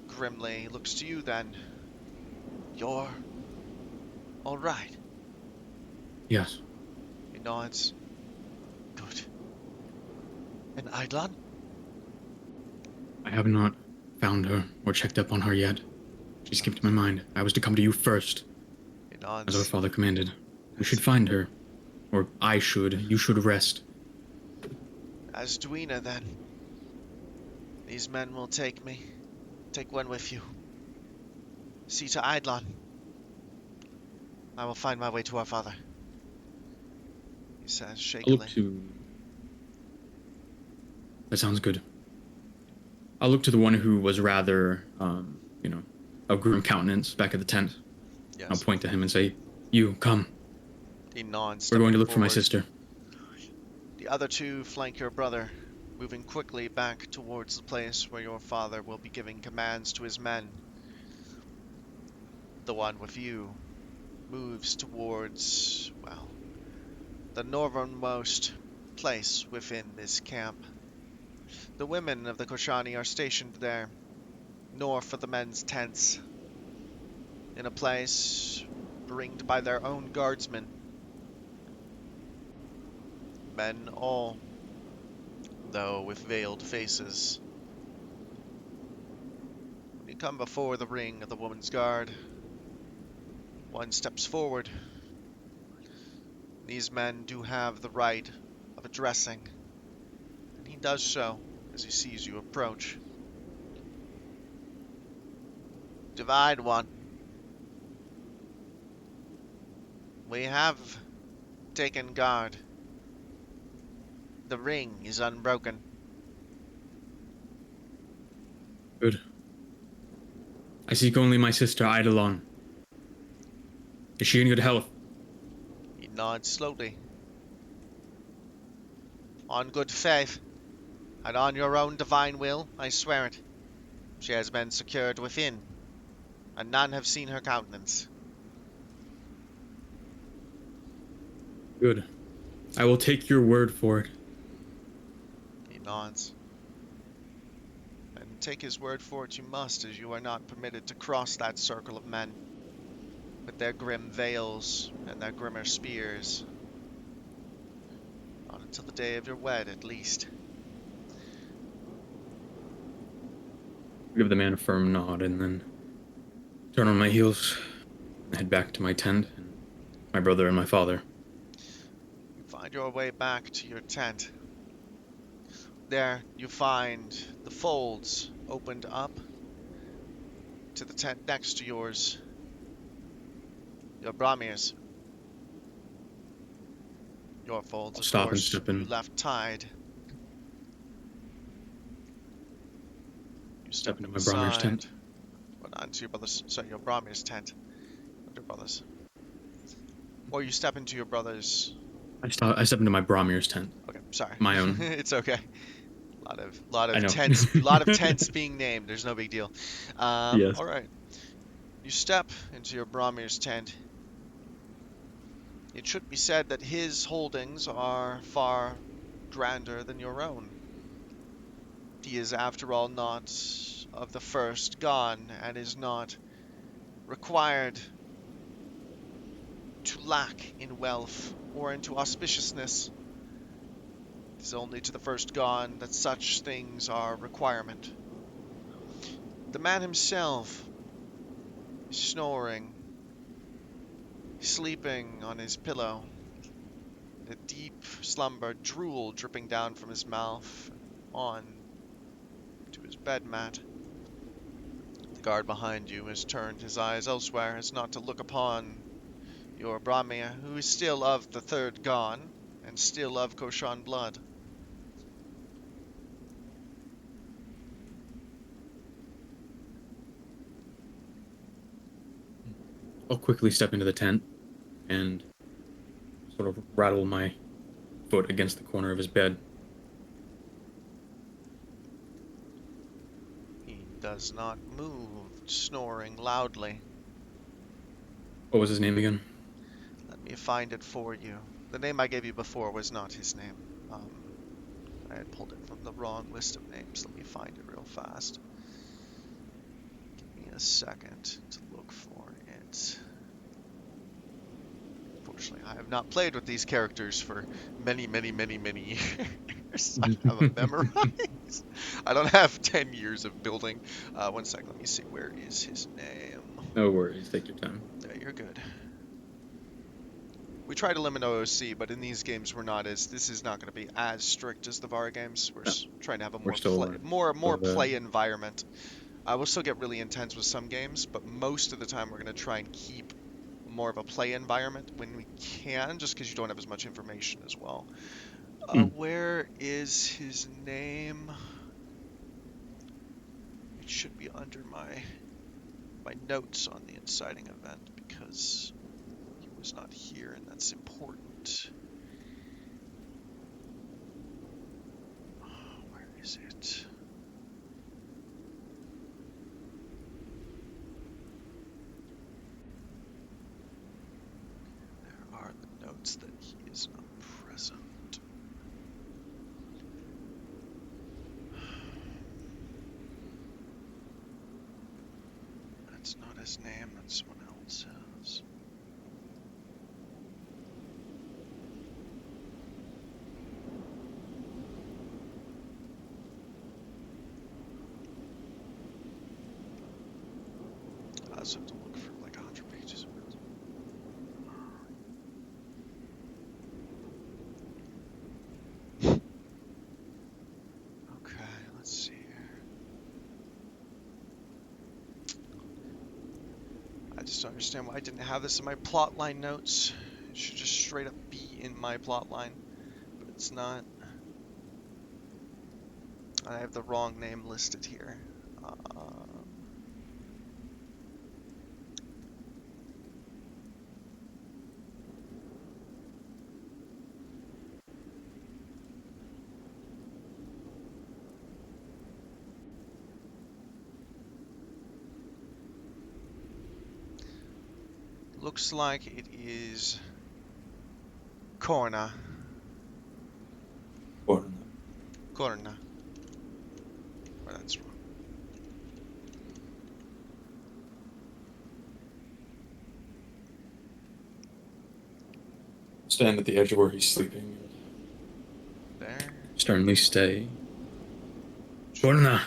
Grimly looks to you then. You're all right. Yes. He nods. Good. And Eidlan? I have not found her or checked up on her yet. She skipped my mind. I was to come to you first, He as our nods. father commanded. We should find her. Or I should. You should rest. As Duina then. These men will take me. Take one with you. See to Eidlan. I will find my way to our father. He says I'll shakily. look to... That sounds good. I'll look to the one who was rather, of grim countenance back at the tent. Yes. I'll point to him and say, you, come. He nods. We're going to look stepping for my forward. sister. The other two flank your brother, moving quickly back towards the place where your father will be giving commands to his men. The one with you moves towards, well, the northernmost place within this camp. The women of the Koshani are stationed there, north of the men's tents, in a place ringed by their own guardsmen. Men all, though with veiled faces. When you come before the ring of the woman's guard, one steps forward. These men do have the right of addressing, and he does so as he sees you approach. Divide one. We have taken guard. The ring is unbroken. Good. I seek only my sister Eidolon. Is she in good health? He nods slowly. On good faith, and on your own divine will, I swear it. She has been secured within, and none have seen her countenance. Good. I will take your word for it. He nods. And take his word for it you must, as you are not permitted to cross that circle of men, with their grim veils and their grimmer spears. Not until the day of your wed, at least. Give the man a firm nod and then turn on my heels and head back to my tent and my brother and my father. You find your way back to your tent. There you find the folds opened up to the tent next to yours. Your Bramir's. Your folds, I'll of stop and course, step you in. left tied. You Step step into my Bramir's inside. tent. Well, not into your brother's, sorry, your Bramir's tent. Not your brother's. Or you step into your brother's. I step into my Bramir's tent. Okay, sorry. My own. It's okay. Lot I of know. tents being named. There's no big deal. Yes. All right. You step into your Bramir's tent. It should be said that his holdings are far grander than your own. He is, after all, not of the first gone, and is not required to lack in wealth or into auspiciousness. It is only to the first gone that such things are requirement. The man himself is snoring, sleeping on his pillow, a deep slumber, drool dripping down from his mouth on to his bed mat. The guard behind you has turned his eyes elsewhere as not to look upon your Bramir, who is still of the third gone, and still of Koshan blood. I'll quickly step into the tent and sort of rattle my foot against the corner of his bed. He does not move, snoring loudly. What was his name again? Let me find it for you. The name I gave you before was not his name. I had pulled it from the wrong list of names. Let me find it real fast. Give me a second to look for it. Unfortunately, I have not played with these characters for many years. I have them memorized. I don't have 10 years of building. One second, let me see. Where is his name? No worries, take your time. There, you're good. We try to limit OOC, but in these games we're not as. This is not going to be as strict as the VAR games. We're No, trying to have a we're still more play environment. We'll still get really intense with some games, but most of the time we're going to try and keep more of a play environment when we can, just because you don't have as much information as well. Where is his name? It should be under my notes on the inciting event, because he was not here, and that's important. Where is it? There are the notes that he is not present. That's not his name, that's someone else's. I also have to look for like 100 pages of it. Okay, let's see here. I just don't understand why I didn't have this in my plotline notes. It should just straight up be in my plotline, but it's not. I have the wrong name listed here. Looks like it is Corna. Corna. Corna. Or that's wrong. Stand at the edge of where he's sleeping. There. Sternly stay. Corna.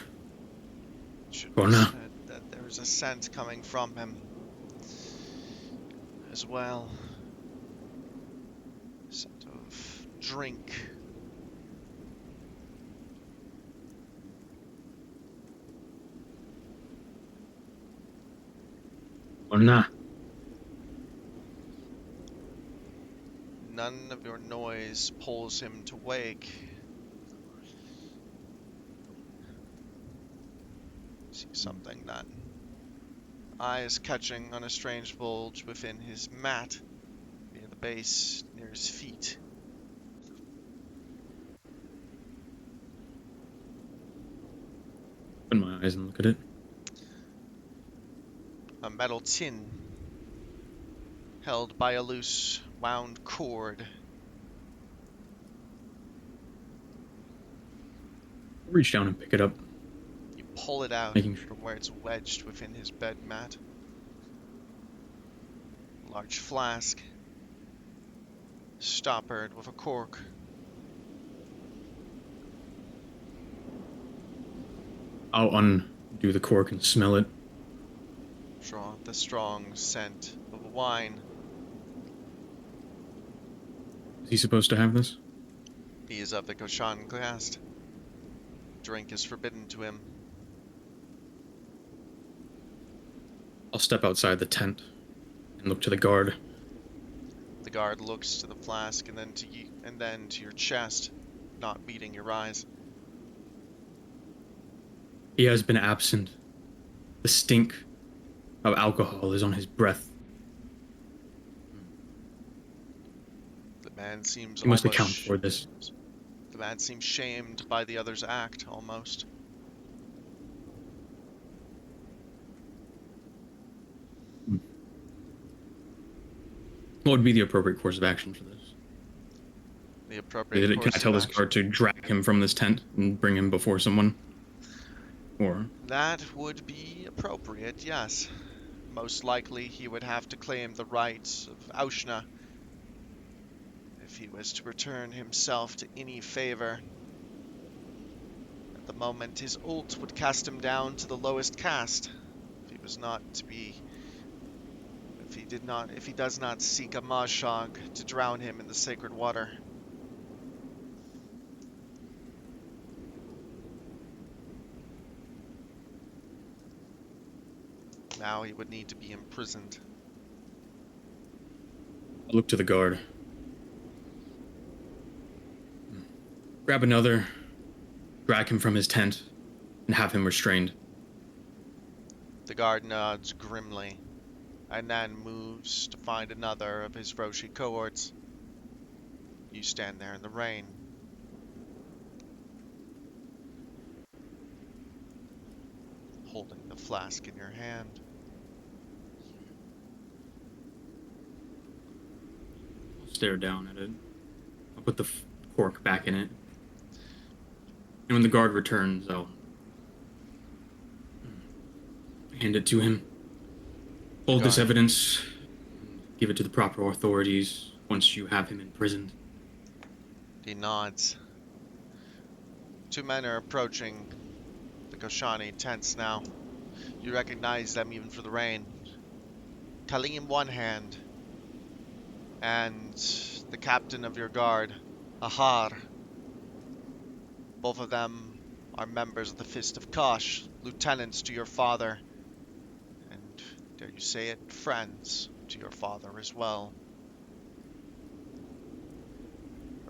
Should be Corna. said that there's a scent coming from him as well. Scent of drink. Corna. None of your noise pulls him to wake. See something that eyes catching on a strange bulge within his mat near the base, near his feet. Open my eyes and look at it. A metal tin held by a loose wound cord. Reach down and pick it up. You pull it out Making sure. from where it's wedged within his bed mat. Large flask, stoppered with a cork. I'll undo the cork and smell it. Draw the strong scent of wine. Is he supposed to have this? He is of the Koshan caste. Drink is forbidden to him. I'll step outside the tent and look to the guard. The guard looks to the flask and then to you, and then to your chest, not meeting your eyes. He has been absent. The stink of alcohol is on his breath. The man seems He must almost account for this. The man seems shamed by the other's act, almost. What would be the appropriate course of action for this? The appropriate Can I tell this guard to drag him from this tent and bring him before someone? Or That would be appropriate, yes. Most likely he would have to claim the rights of Aushna if he was to return himself to any favor. At the moment, his ult would cast him down to the lowest caste. If he was not to be... If he does not seek a Mashog to drown him in the sacred water. Now he would need to be imprisoned. I'll look to the guard. Grab another, drag him from his tent, and have him restrained. The guard nods grimly, and then moves to find another of his Roshi cohorts. You stand there in the rain. Holding the flask in your hand. I'll stare down at it. I'll put the cork back in it. And when the guard returns, I'll hand it to him. Hold this evidence. Give it to the proper authorities once you have him imprisoned. He nods. Two men are approaching the Koshani tents now. You recognize them even for the rain. Kali in one hand, and the captain of your guard, Ahar. Both of them are members of the Fist of Kosh, lieutenants to your father, and, dare you say it, friends to your father as well.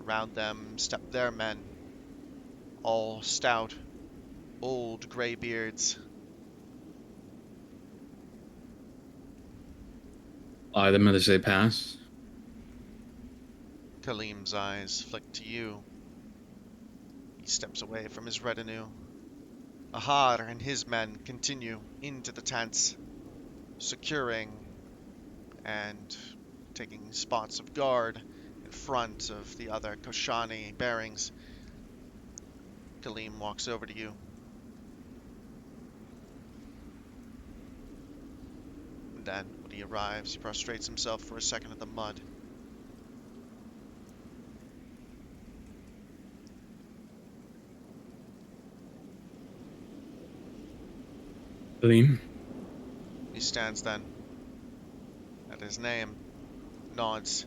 Around them step their men, all stout, old grey beards. Eye them as they pass. Kalim's eyes flick to you. He steps away from his retinue. Ahar and his men continue into the tents, securing and taking spots of guard in front of the other Koshani bearings. Kaleem walks over to you. And then, when he arrives, he prostrates himself for a second in the mud. Kaleem, He stands then, at his name, nods.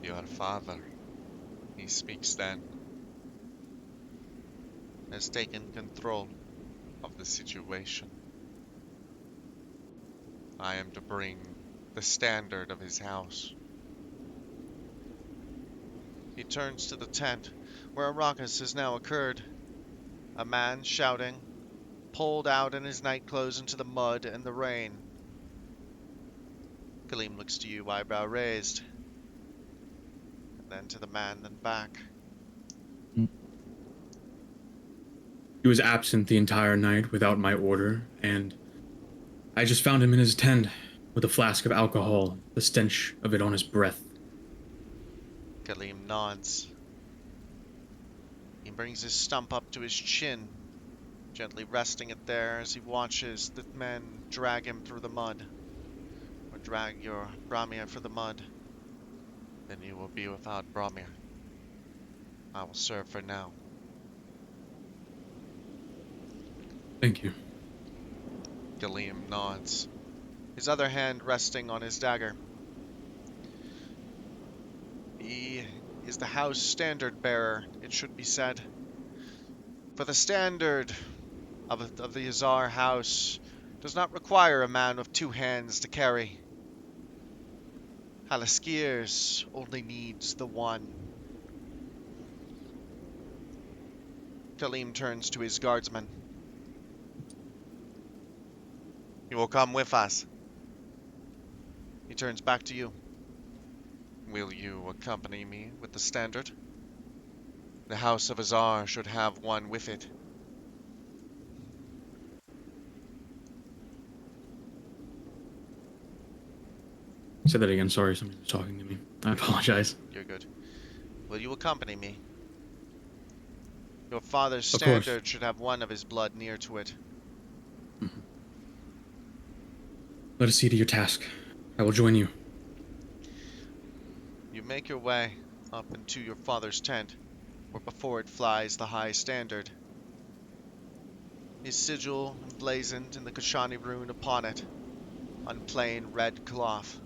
Your father, he speaks then, Has taken control. of the situation. I am to bring the standard of his house. He turns to the tent, where a ruckus has now occurred. A man shouting, pulled out in his nightclothes into the mud and the rain. Kaleem looks to you, eyebrow raised. And then to the man, then back. he was absent the entire night without my order, and I just found him in his tent with a flask of alcohol, the stench of it on his breath. Kaleem nods. He brings his stump up to his chin, gently resting it there as he watches the men drag him through the mud. Or drag your Bramir through the mud. Then you will be without Bramir. I will serve for now. Thank you. Galeem nods. His other hand resting on his dagger. He is the house standard bearer, it should be said. For the standard of the Azar house does not require a man with two hands to carry. Halaskirs only needs the one. Kaleem turns to his guardsman. You will come with us. He turns back to you. Will you accompany me with the standard? The House of Azar should have one with it. Say that again. Sorry, somebody was talking to me. I apologize. You're good. Will you accompany me? Your father's Of course. standard should have one of his blood near to it. Mhm. Let us see to your task. I will join you. You make your way up into your father's tent, where before it flies the high standard. His sigil emblazoned in the Kashani rune upon it, on plain red cloth.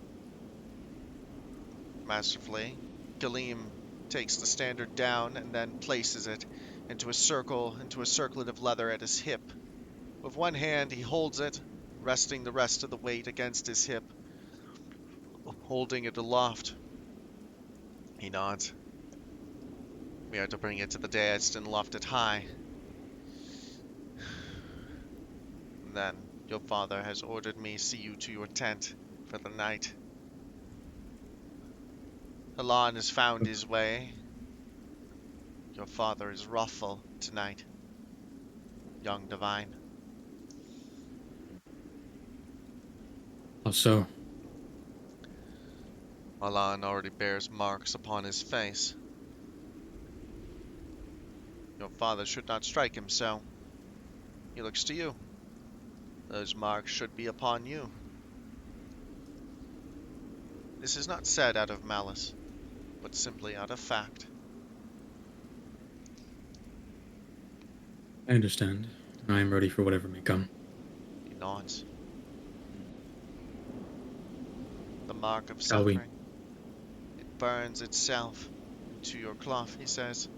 Masterfully, Galeem takes the standard down and then places it into a circlet of leather at his hip. With one hand he holds it, resting the rest of the weight against his hip, holding it aloft. He nods. We are to bring it to the dais and loft it high. And then your father has ordered me see you to your tent for the night. Halan has found his way. Your father is wrathful tonight, young divine. How so? Halan already bears marks upon his face. Your father should not strike him so. He looks to you. Those marks should be upon you. This is not said out of malice, but simply out of fact. I understand. I am ready for whatever may come. He nods. The mark of Shall we? suffering. It burns itself into your cloth, he says.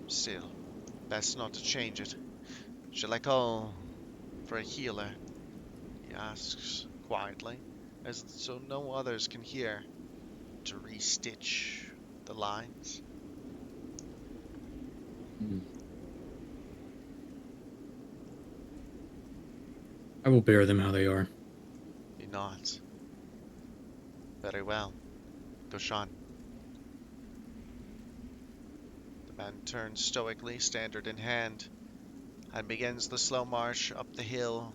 Still, best not to change it. Shall I call for a healer? He asks quietly, as so no others can hear, to restitch the lines. I will bear them how they are. He nods. Very well. Goshan. The man turns stoically, standard in hand, and begins the slow march up the hill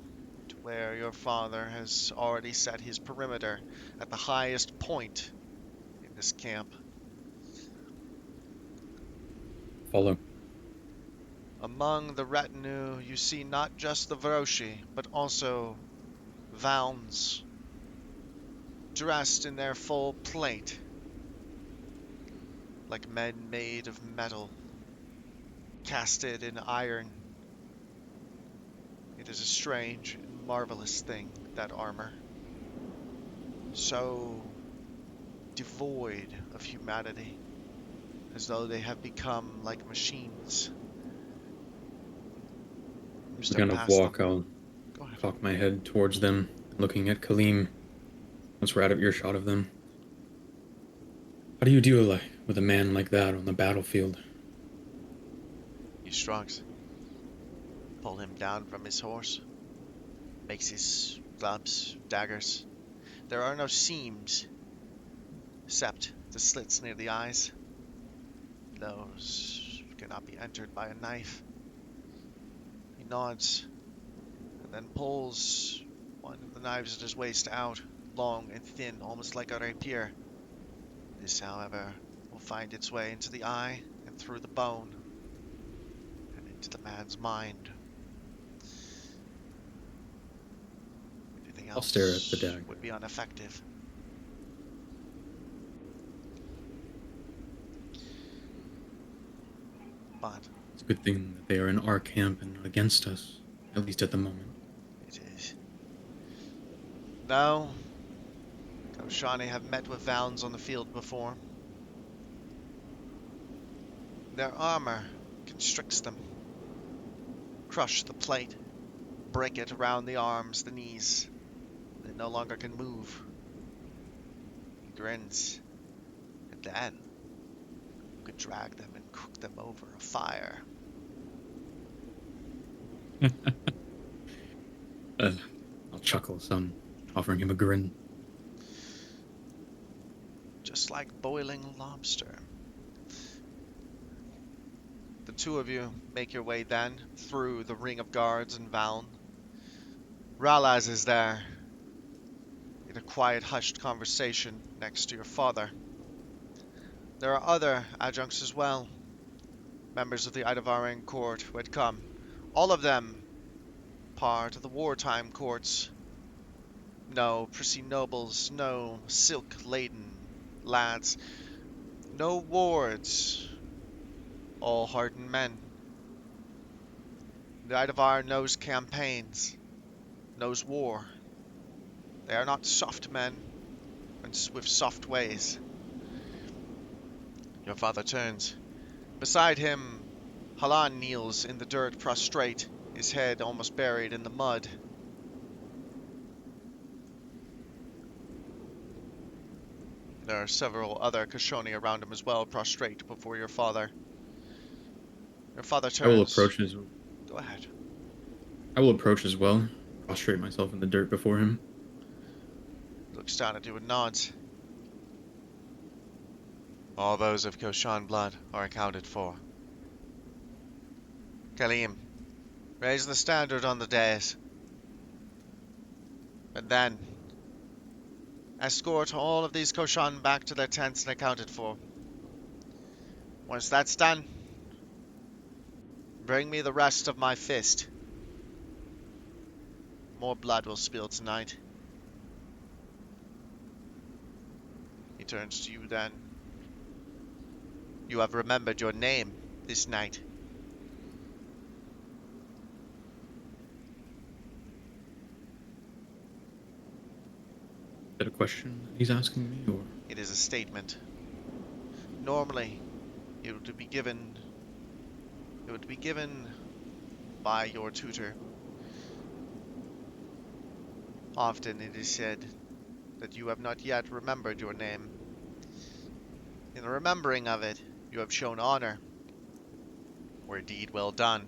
to where your father has already set his perimeter at the highest point in this camp. Follow. Among the retinue, you see not just the Varoshi, but also Valns, dressed in their full plate, like men made of metal, casted in iron. It is a strange and marvelous thing, that armor. So devoid of humanity, as though they have become like machines. You As we step kind of past them. walk, I'll Go ahead. cock my head towards them, looking at Kaleem. Once we're out of earshot of them. How do you deal with a man like that on the battlefield? He shrugs. Pull him down from his horse. Makes his clubs, daggers. There are no seams, except the slits near the eyes. Those cannot be entered by a knife. He nods, and then pulls one of the knives at his waist out, long and thin, almost like a rapier. This, however, will find its way into the eye and through the bone, and into the man's mind. Anything I'll stare at the else dagger. would be ineffective. But It's a good thing that they are in our camp and not against us, at least at the moment. it is. No, Koshani have met with Valns on the field before. Their armor constricts them. Crush the plate, break it around the arms, the knees. They no longer can move. He grins. And then you could drag them and cook them over a fire. I'll chuckle some, offering him a grin. Just like boiling lobster. The two of you make your way then through the ring of guards and Valn. Ralaz is there in a quiet, hushed conversation next to your father. There are other adjuncts as well, members of the Idavaran court who had come. All of them part of the wartime courts. No prissy nobles, no silk-laden lads, no wards, all hardened men. The Idavar knows campaigns, knows war. They are not soft men with soft ways. Your father turns. Beside him, Halan kneels in the dirt prostrate, his head almost buried in the mud. There are several other Kashoni around him as well, prostrate before your father. Your father I will turns. approach as Go ahead. I will approach as well, prostrate myself in the dirt before him. Looks down at you and nods. All those of Koshan blood are accounted for. Kaleem, raise the standard on the dais. And then, escort all of these Koshan back to their tents and accounted for. Once that's done, bring me the rest of my fist. More blood will spill tonight. He turns to you then. You have remembered your name this night. Is that a question he's asking me, or? It is a statement. Normally, it would be given by your tutor. Often it is said that you have not yet remembered your name. In the remembering of it, you have shown honor, or a deed well done.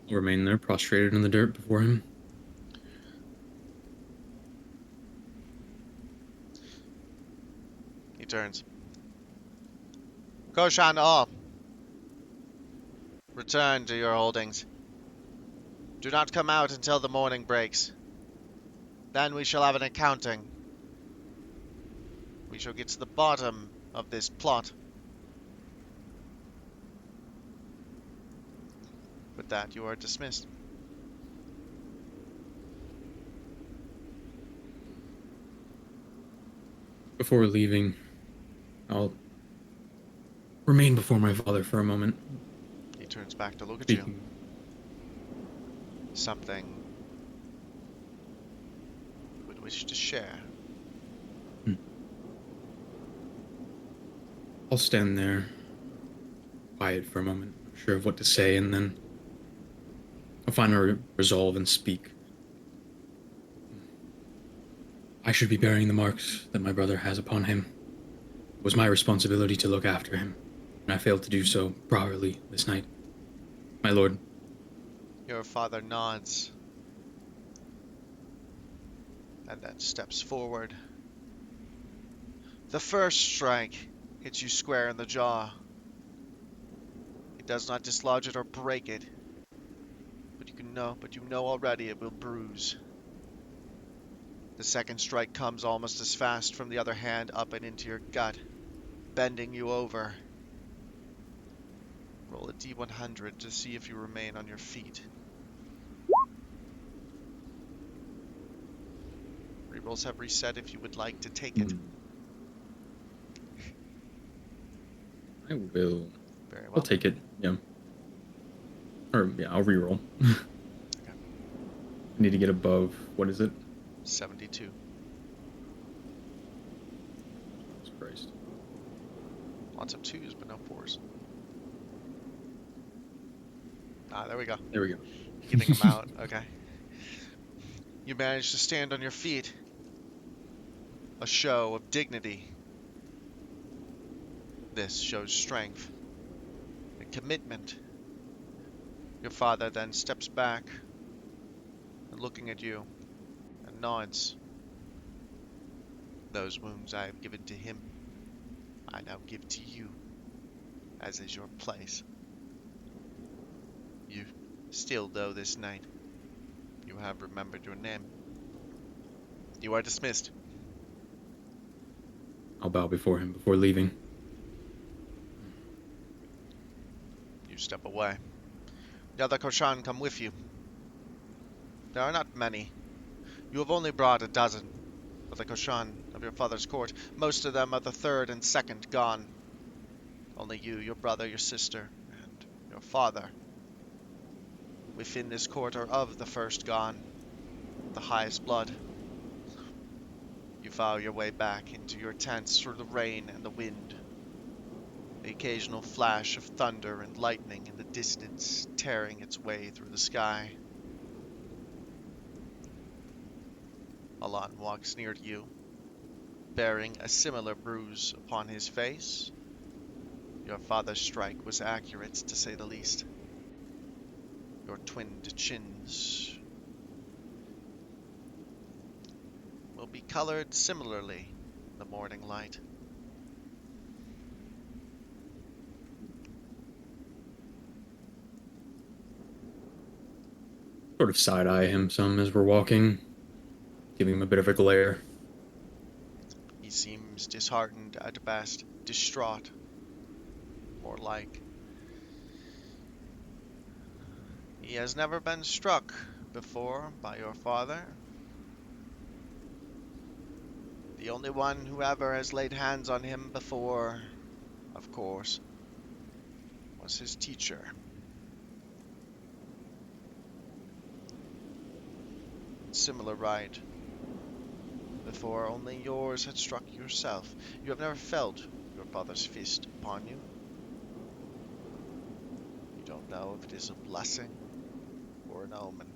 I'll remain there, prostrated in the dirt before him. turns. Koshan all. Return to your holdings. Do not come out until the morning breaks. Then we shall have an accounting. We shall get to the bottom of this plot. With that, you are dismissed. Before leaving, I'll remain before my father for a moment. He turns back to look at you. Speaking. Something you would wish to share. I'll stand there, quiet for a moment, not sure of what to say, and then I'll find my resolve and speak. I should be bearing the marks that my brother has upon him. It was my responsibility to look after him, and I failed to do so properly this night. My lord. Your father nods and then steps forward. The first strike hits you square in the jaw. It does not dislodge it or break it, but you know already it will bruise. The second strike comes almost as fast from the other hand up and into your gut, bending you over. Roll a d100 to see if you remain on your feet. Rerolls have reset if you would like to take it. I will. Very well. I'll take it, yeah. Or, yeah, I'll reroll. Okay. I need to get above, what is it? 72. Jesus Christ. Lots of 2s, but no 4s. Ah, there we go. There we go. Getting them out. Okay. You manage to stand on your feet. A show of dignity. This shows strength and commitment. Your father then steps back and looking at you and nods. Those wounds I have given to him, I now give to you, as is your place. You still, though, this night, you have remembered your name. You are dismissed. I'll bow before him before leaving. You step away. The other Koshan come with you. There are not many. You have only brought a dozen of the Koshan of your father's court. Most of them are the third and second gone. Only you, your brother, your sister, and your father within this court are of the first gone, the highest blood. You file your way back into your tents through the rain and the wind. The occasional flash of thunder and lightning in the distance tearing its way through the sky. Alan walks near to you, bearing a similar bruise upon his face. Your father's strike was accurate, to say the least. Your twinned chins will be colored similarly in the morning light. Sort of side-eye him some as we're walking, giving him a bit of a glare. He seems disheartened at best, distraught, more like. He has never been struck before by your father. The only one who ever has laid hands on him before, of course, was his teacher. Similar ride. Before only yours had struck yourself. You have never felt your father's fist upon you. You don't know if it is a blessing or an omen.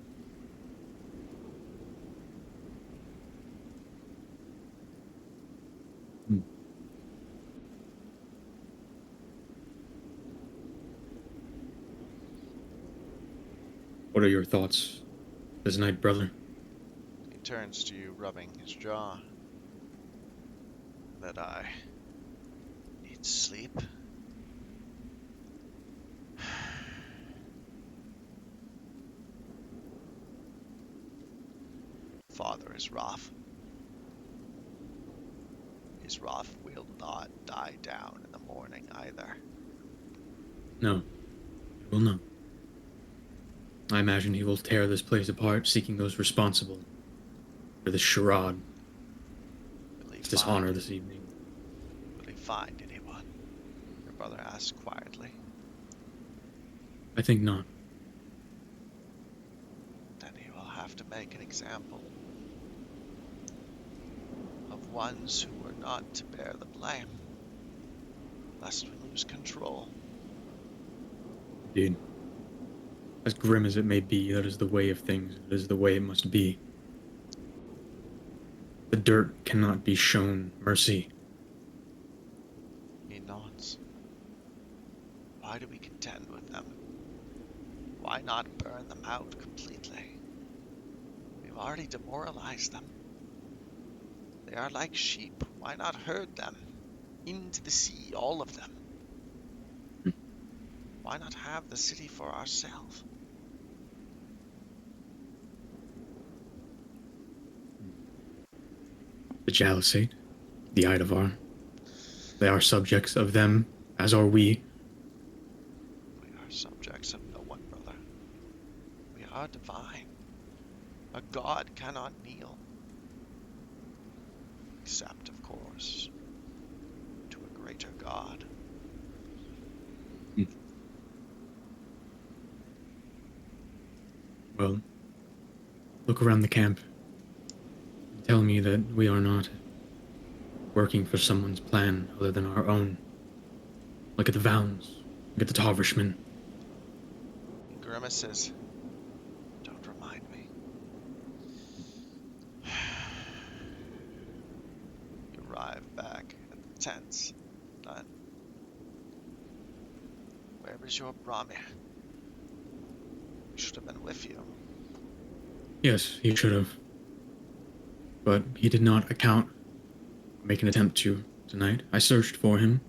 What are your thoughts this night, brother? He turns to you, rubbing his jaw. That I needs sleep. Father is rough. His wrath will not die down in the morning either. No, it will not. I imagine he will tear this place apart, seeking those responsible for this charade, Will he dishonor find? this evening. Will he find anyone? Your brother asked quietly. I think not. Then he will have to make an example of ones who were not to bear the blame, lest we lose control. Indeed. As grim as it may be, that is the way of things. It is the way it must be. The dirt cannot be shown mercy. He nods. Why do we contend with them? Why not burn them out completely? We've already demoralized them. They are like sheep. Why not herd them into the sea, all of them? Why not have the city for ourselves? The Jalisate, the Idavar, they are subjects of them, as are we. We are subjects of no one, brother. We are divine. A god cannot kneel, except, of course, to a greater god. Well, look around the camp and tell me that we are not working for someone's plan other than our own. Look at the Vowns. Look at the Tovershmen. He grimaces. Don't remind me. You arrive back at the tents. Then, where is your Brahmi? He should have been with you. Yes, he should have. But he did not make an attempt to tonight. I searched for him.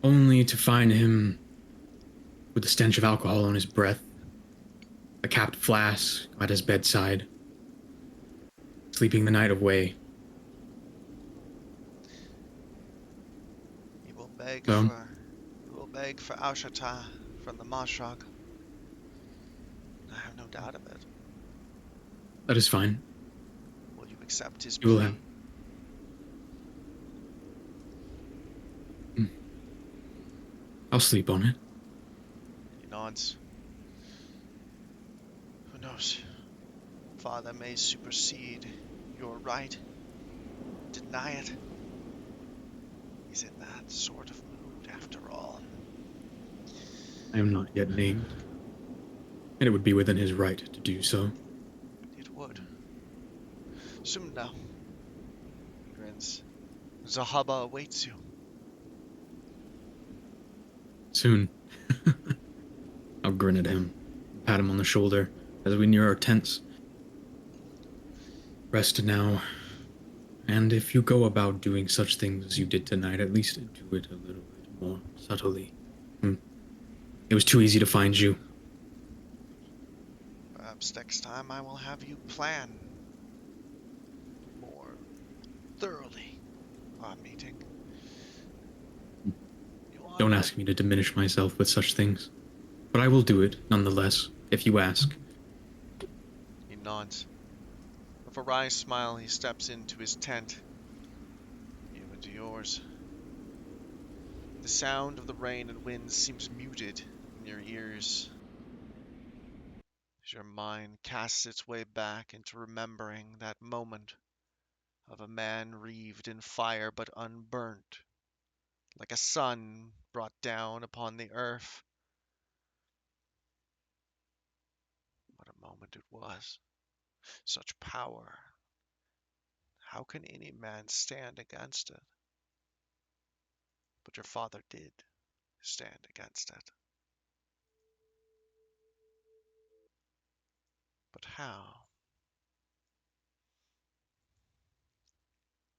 Only to find him with the stench of alcohol on his breath, a capped flask at his bedside, sleeping the night away. He will beg So, for Aushata from the Mashag. I have no doubt of it. that is fine. Will you accept his You will plea? have. I'll sleep on it. He nods. Who knows? Father may supersede your right. Deny it. He's in that sort of mood after all. I am not yet named, and it would be within his right to do so. It would. Soon now. He grins. Zahaba awaits you. Soon. I'll grin at him, pat him on the shoulder as we near our tents. Rest now, and if you go about doing such things as you did tonight, at least do it a little bit more subtly. It was too easy to find you. Perhaps next time I will have you plan more thoroughly our meeting. Don't ask me to diminish myself with such things, but I will do it nonetheless, if you ask. He nods. With a wry smile, he steps into his tent. You into yours. The sound of the rain and wind seems muted in your ears as your mind casts its way back into remembering that moment of a man wreathed in fire but unburnt, like a sun brought down upon the earth. What a moment it was. Such power. How can any man stand against it? But your father did stand against it. But how?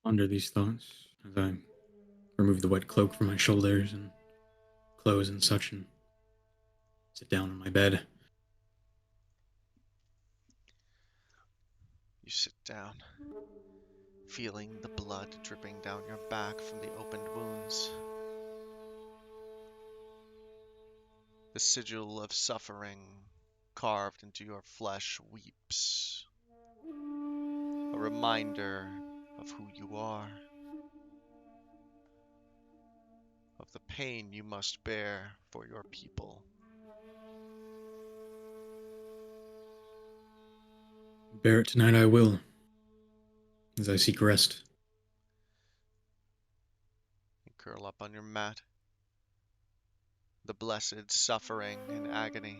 Under these thoughts, as I remove the wet cloak from my shoulders and clothes and such and sit down on my bed. You sit down, feeling the blood dripping down your back from the opened wounds. The sigil of suffering carved into your flesh weeps, a reminder of who you are, of the pain you must bear for your people. Bear it tonight I will, as I seek rest. You curl up on your mat, the blessed suffering and agony,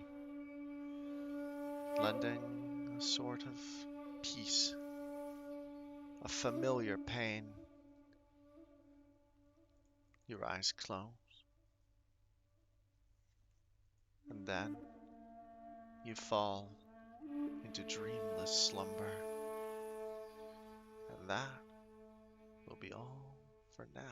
lending a sort of peace, a familiar pain. Your eyes close, and then you fall into dreamless slumber. And that will be all for now.